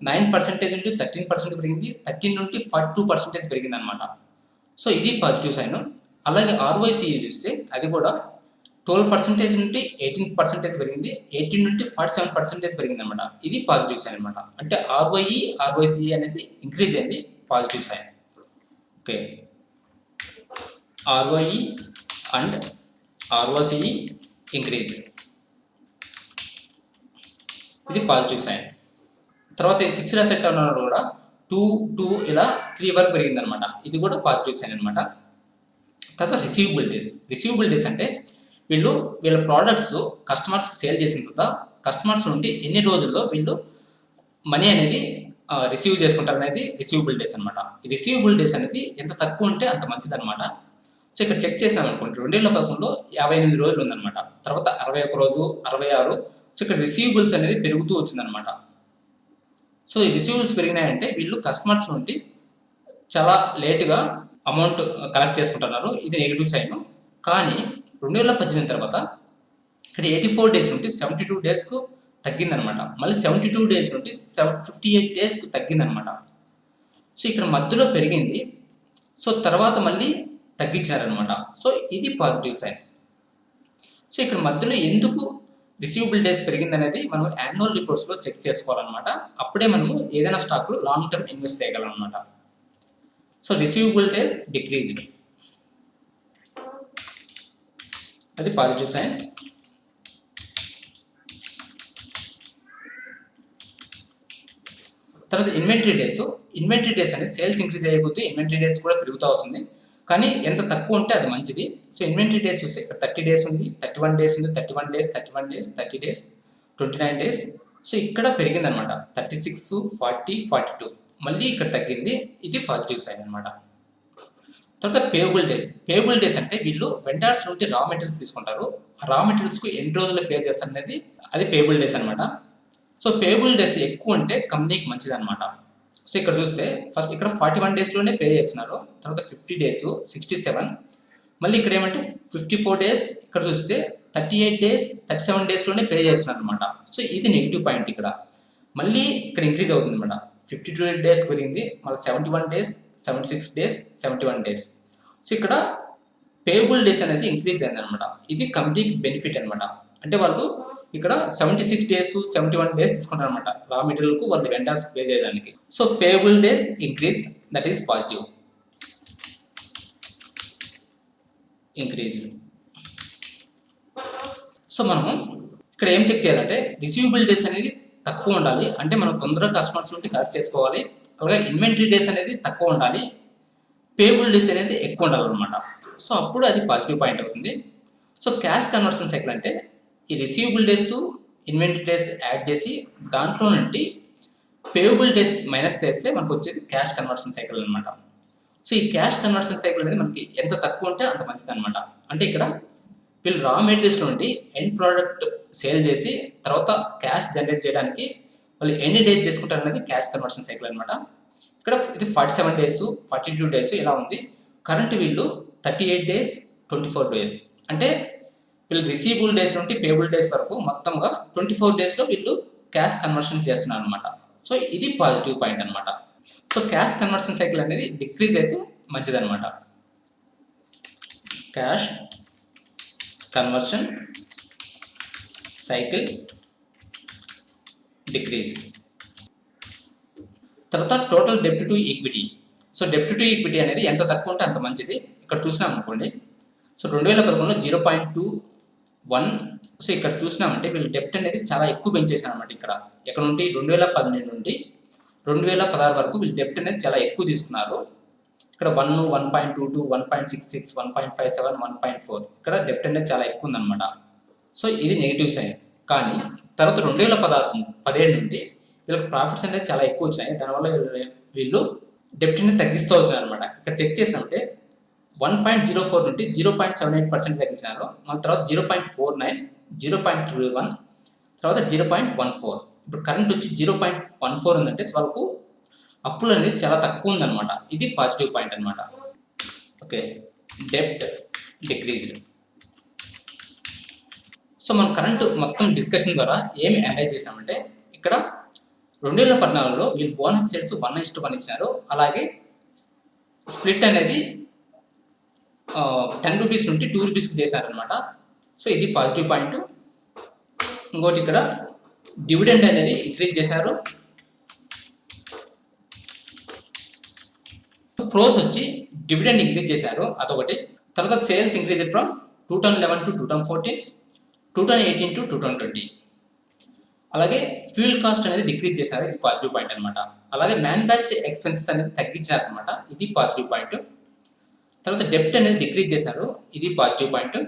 Speaker 1: 9% నుండి 13% పెరిగింది, 13 నుండి 42% పెరిగింది అనమాట. సో ఇది పాజిటివ్ సైన్. అలాగే ROIC చూస్తే అది కూడా 12% నుండి 18% పెరిగింది, 18 నుండి 47% పెరిగింది అనమాట. ఇది పాజిటివ్ సైన్ అనమాట. అంటే ROIC అనేది ఇంక్రీజ్ అయింది, positive sign. Okay, ROE and ROCE increase, ఇది పాజిటివ్ సైన్. తర్వాత ఫిక్స్డ్ అసెట్ అన్నారు కూడా 2 ఇలా 3 వరకు పెరిగింది అనమాట. ఇది కూడా పాజిటివ్ సైన్ అనమాట. తర్వాత రిసీవబుల్ డేస్ అంటే వీళ్ళ ప్రోడక్ట్స్ కస్టమర్స్కి సేల్ చేసిన తర్వాత కస్టమర్స్ నుండి ఎన్ని రోజుల్లో వీళ్ళు మనీ అనేది రిసీవ్ చేసుకుంటారు అనేది రిసీవబుల్ డేస్ అనమాట. ఈ రిసీవబుల్ డేస్ అనేది ఎంత తక్కువ ఉంటే అంత మంచిది అనమాట. సో ఇక్కడ చెక్ చేసామనుకోండి, 2011లో 58 రోజులు ఉందన్నమాట. తర్వాత 61 రోజు, 66. సో ఇక్కడ రిసీవబుల్స్ అనేది పెరుగుతూ వచ్చిందనమాట. సో ఈ రిసీవబుల్స్ పెరిగినాయంటే వీళ్ళు కస్టమర్స్ నుండి చాలా లేటుగా అమౌంట్ కలెక్ట్ చేసుకుంటున్నారు. ఇది నెగిటివ్ సైన్. కానీ 2018 తర్వాత ఇక్కడ 84 డేస్ నుండి 72 డేస్కు తగ్గిందనమాట. మళ్ళీ 72 డేస్ నుండి 58 డేస్కు తగ్గిందనమాట. సో ఇక్కడ మధ్యలో పెరిగింది, సో తర్వాత మళ్ళీ తగ్గించారనమాట. సో ఇది పాజిటివ్ సైన్. సో ఇక్కడ మధ్యలో ఎందుకు రిసీవబుల్ డేస్ పెరిగింది అనేది మనం యాన్యువల్ రిపోర్ట్స్లో చెక్ చేసుకోవాలన్నమాట. అప్పుడే మనము ఏదైనా స్టాక్లో లాంగ్ టర్మ్ ఇన్వెస్ట్ చేయగలం అనమాట. సో రిసీవబుల్ డేస్ డిక్రీజ్డ్, అది పాజిటివ్ సైన్. తర్వాత ఇన్వెంటరీ డేస్ అనేది సేల్స్ ఇంక్రీజ్ అయ్యే ఇన్వెంటరీ డేస్ కూడా పెరుగుతూ వస్తుంది. కానీ ఎంత తక్కువ ఉంటే అది మంచిది. సో ఇన్వెంటరీ డేస్ చూస్తే ఇక్కడ 30 డేస్ ఉంది, 31 డేస్ ఉంది, 31 డేస్, 30 డేస్, 29 డేస్. సో ఇక్కడ పెరిగిందనమాట, 36, 40, 42. మళ్ళీ ఇక్కడ తగ్గింది, ఇది పాజిటివ్ సైన్ అనమాట. తర్వాత పేబుల్ డేస్ అంటే వీళ్ళు వెండర్స్ నుండి రా మెటీరియల్స్ తీసుకుంటారు. ఆ రా మెటీరియల్స్కు ఎన్ని రోజులు పే చేస్తారు అనేది అది పేబుల్ డేస్ అనమాట. సో పేబుల్ డేస్ ఎక్కువ ఉంటే కంపెనీకి మంచిది అనమాట. సో ఇక్కడ చూస్తే ఫస్ట్ ఇక్కడ 41 డేస్లోనే పే చేస్తున్నారు. తర్వాత 50 డేస్, 67, మళ్ళీ ఇక్కడ ఏమంటే 54 డేస్, ఇక్కడ చూస్తే 38 డేస్, 37 డేస్లోనే పే చేస్తున్నారు అనమాట. సో ఇది నెగిటివ్ పాయింట్. ఇక్కడ మళ్ళీ ఇక్కడ ఇంక్రీజ్ అవుతుంది అనమాట. 52 డేస్ పెరిగింది, మళ్ళీ 71 డేస్, 76 డేస్, 71 డేస్. సో ఇక్కడ పేబుల్ డేస్ అనేది ఇంక్రీజ్ అయింది అనమాట. ఇది కంపెనీకి బెనిఫిట్ అనమాట. అంటే వాళ్ళు ఇక్కడ 76 డేస్, 71 డేస్ తీసుకుంటారు అనమాట రా మెటీరియల్కు వాళ్ళ వెండర్స్ పే చేయడానికి. So payable days increase, that is positive increase. So మనము ఇక్కడ ఏం చెక్ చేయాలంటే రిసీవబుల్ డేస్ అనేది తక్కువ ఉండాలి, అంటే మనం తొందరగా కస్టమర్స్ నుండి కలెక్ట్ చేసుకోవాలి. అలాగే ఇన్వెంటరీ డేస్ అనేది తక్కువ ఉండాలి, పేబుల్ డేస్ అనేది ఎక్కువ ఉండాలన్నమాట. సో అప్పుడు అది పాజిటివ్ పాయింట్ అవుతుంది. సో క్యాష్ కన్వర్షన్ సైకిల్ అంటే ఈ receivable days, inventory days add చేసి దాంట్లో నుండి పేబుల్ డేస్ మైనస్ చేస్తే మనకు వచ్చేది క్యాష్ కన్వర్షన్ సైకిల్ అనమాట. సో ఈ క్యాష్ కన్వర్షన్ సైకిల్ అనేది మనకి ఎంత తక్కువ ఉంటే అంత మంచిది అనమాట. అంటే ఇక్కడ వీళ్ళు రా మెటీరియల్స్ నుండి ఎండ్ ప్రోడక్ట్ సేల్ చేసి తర్వాత క్యాష్ జనరేట్ చేయడానికి వాళ్ళు ఎన్ని డేస్ చేసుకుంటారు అనేది క్యాష్ కన్వర్షన్ సైకిల్ అనమాట. ఇక్కడ ఇది 47 డేస్, 42 డేస్ ఇలా ఉంది. కరెంట్ వీళ్ళు 38 డేస్, 24 డేస్, అంటే వీళ్ళు రిసీవబుల్ డేస్ నుండి పేబుల్ డేస్ వరకు మొత్తంగా 24 డేస్లో వీళ్ళు క్యాష్ కన్వర్షన్ చేస్తున్నారు అనమాట. సో ఇది పాజిటివ్ పాయింట్ అనమాట. సో క్యాష్ కన్వర్షన్ సైకిల్ అనేది డిక్రీజ్ అయితే మంచిదన్నమాట. Cash conversion cycle decrease. తర్వాత టోటల్ డెబ్ట్ టు ఈక్విటీ. సో డెబ్ట్ టు ఈక్విటీ అనేది ఎంత తక్కువ ఉంటే అంత మంచిది. ఇక్కడ చూసినాం అనుకోండి, సో 2011లో 0.21. సో ఇక్కడ చూసినామంటే వీళ్ళు డెబ్ట్ అనేది చాలా ఎక్కువ పెంచేసారు అనమాట. ఇక్కడ నుండి 2012 నుండి 2016 వరకు వీళ్ళు డెబ్ట్ అనేది చాలా ఎక్కువ తీసుకున్నారు. ఇక్కడ 1, 1.22, 1.66, 1.57, 1.4 ఇక్కడ డెబ్ట్ అనేది చాలా ఎక్కువ ఉందన్నమాట. సో ఇది నెగిటివ్ సైన్. కానీ తర్వాత 2017 నుండి వీళ్ళకి ప్రాఫిట్స్ అనేది చాలా ఎక్కువ వచ్చినాయి. దానివల్ల వీళ్ళు డెబ్ట్ అనేది తగ్గిస్తూ వచ్చారు అనమాట. ఇక్కడ చెక్ చేసినట్టే 1.04 నుండి 0.78% తగ్గించినారు. మళ్ళీ తర్వాత 0.49, 0.21, తర్వాత 0.14. ఇప్పుడు కరెంట్ వచ్చి 0.14 ఉందంటే వాళ్ళకు అప్పులు అనేది చాలా తక్కువ ఉందన్నమాట. ఇది పాజిటివ్ పాయింట్ అనమాట. ఓకే, డెబ్ట్ డిక్రీజ్డ్. సో మనం కరెంట్ మొత్తం డిస్కషన్ ద్వారా ఏమి అనలైజ్ చేసామంటే ఇక్కడ 2014లో వీళ్ళు బోనస్ సేల్స్ 1:1 ఇచ్చినారు. అలాగే స్ప్లిట్ అనేది 10 రూపీస్ నుండి 2 రూపీస్కి చేసినారనమాట. సో ఇది పాజిటివ్ పాయింట్. ఇంకోటి ఇక్కడ డివిడెండ్ అనేది ఇంక్రీజ్ చేసినారు. ప్రోస్ వచ్చి డివిడెండ్ ఇంక్రీజ్ చేసినారు, అదొకటి. తర్వాత sales increase from 2011 to 2014, 2018 to 2020. అలాగే ఫ్యూల్ కాస్ట్ అనేది డిక్రీజ్ చేసినారు, ఇది పాజిటివ్ పాయింట్ అనమాట. అలాగే మ్యానుఫ్యాక్చరింగ్ ఎక్స్పెన్సెస్ అనేది తగ్గించారనమాట, ఇది పాజిటివ్ పాయింట్. తర్వాత డెబ్ట్ అనేది డిక్రీజ్ చేసినారు, ఇది పాజిటివ్ పాయింట్.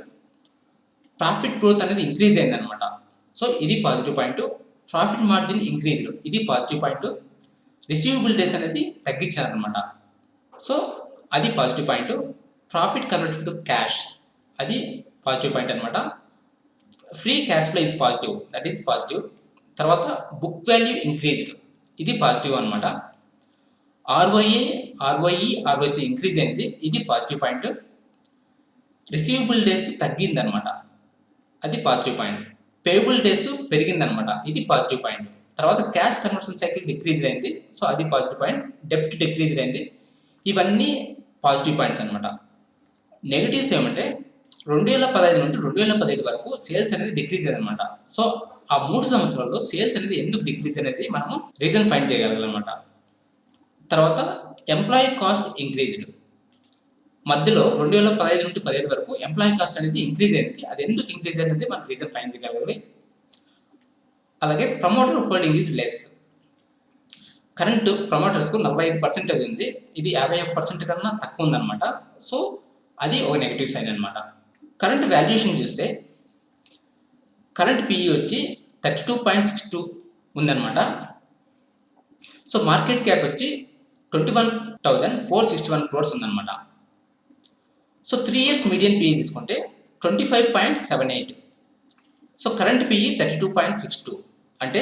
Speaker 1: ప్రాఫిట్ గ్రోత్ అనేది ఇంక్రీజ్ అయిందనమాట, సో ఇది positive point. Profit margin increased, ఇది పాజిటివ్ పాయింట్. రిసీవబుల్ డేస్ అనేది తగ్గించారనమాట, సో అది positive point. Profit converted to cash, అది పాజిటివ్ పాయింట్ అనమాట. Free cash flow is positive, that is positive. తర్వాత book value increased, ఇది positive అనమాట. ROE increase అయింది, ఇది పాజిటివ్ పాయింట్. రిసీవబుల్ డేస్ తగ్గిందనమాట, అది పాజిటివ్ పాయింట్. పేబుల్ డేస్ పెరిగిందనమాట, ఇది పాజిటివ్ పాయింట్. తర్వాత క్యాష్ కన్వర్షన్ సైకిల్ డిక్రీజ్ అయింది, సో అది పాజిటివ్ పాయింట్. డెబ్ట్ డిక్రీజ్ అయింది, ఇవన్నీ పాజిటివ్ పాయింట్స్ అనమాట. నెగిటివ్స్ ఏమంటే 2015 నుండి 2017 వరకు సేల్స్ అనేది డిక్రీజ్ అయిందనమాట. సో ఆ 3 సంవత్సరాల్లో సేల్స్ అనేది ఎందుకు డిక్రీజ్ అనేది మనము రీజన్ ఫైండ్ చేయగలమన్నమాట. తర్వాత ఎంప్లాయీ కాస్ట్ ఇంక్రీజ్డ్, మధ్యలో 2015 నుండి 17 వరకు ఎంప్లాయీ కాస్ట్ అనేది ఇంక్రీజ్ అయింది, అది ఎందుకు ఇంక్రీజ్ అనేది మనం రీజన్ ఫైండ్ చేయగలగాలి. అలాగే promoter holding is less, current ప్రమోటర్స్కు 45% ఉంది, ఇది 51% కన్నా తక్కువ ఉందన్నమాట. సో అది ఒక నెగిటివ్ సైన్ అనమాట. కరెంట్ వాల్యుయేషన్ చూస్తే కరెంట్ పిఈ వచ్చి 32.62 ఉందన్నమాట. సో మార్కెట్ క్యాప్ వచ్చి 21,461 crores ఉందన్నమాట. సో 3 ఇయర్స్ మీడియన్ పిఈ తీసుకుంటే 25.78. So current PE 32.62. అంటే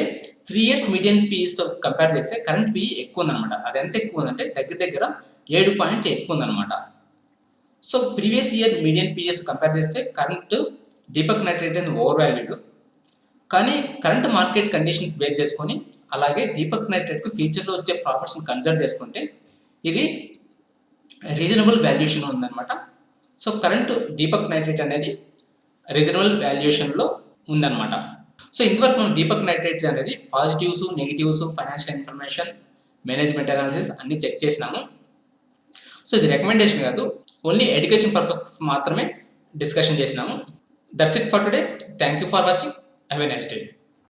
Speaker 1: 3 ఇయర్స్ మీడియన్ పిఈస్తో కంపేర్ చేస్తే కరెంట్ పిఈ ఎక్కువ ఉందన్నమాట. అది ఎంత ఎక్కువ ఉందంటే దగ్గర దగ్గర 7 పాయింట్ ఎక్కువ ఉందన్నమాట. So previous year median PS compare చేస్తే current Deepak Nitrite overvalued, కానీ కరెంట్ మార్కెట్ కండిషన్స్ బేస్ చేసుకొని అలాగే దీపక్ నైట్రేట్కు ఫ్యూచర్లో వచ్చే ప్రాఫిట్స్ని కన్సిడర్ చేసుకుంటే ఇది రీజనబుల్ వాల్యుయేషన్ ఉందన్నమాట. సో కరెంట్ దీపక్ నైట్రేట్ అనేది రీజనబుల్ వాల్యుయేషన్లో ఉందన్నమాట. సో ఇంతవరకు మనం దీపక్ నైట్రేట్ అనేది positives, negatives, financial information, management analysis అన్ని చెక్ చేసినాము. సో ఇది రికమెండేషన్ కాదు, ఓన్లీ ఎడ్యుకేషన్ పర్పస్ మాత్రమే డిస్కషన్ చేసినాము. That's it for today. Thank you for watching. Have a nice day.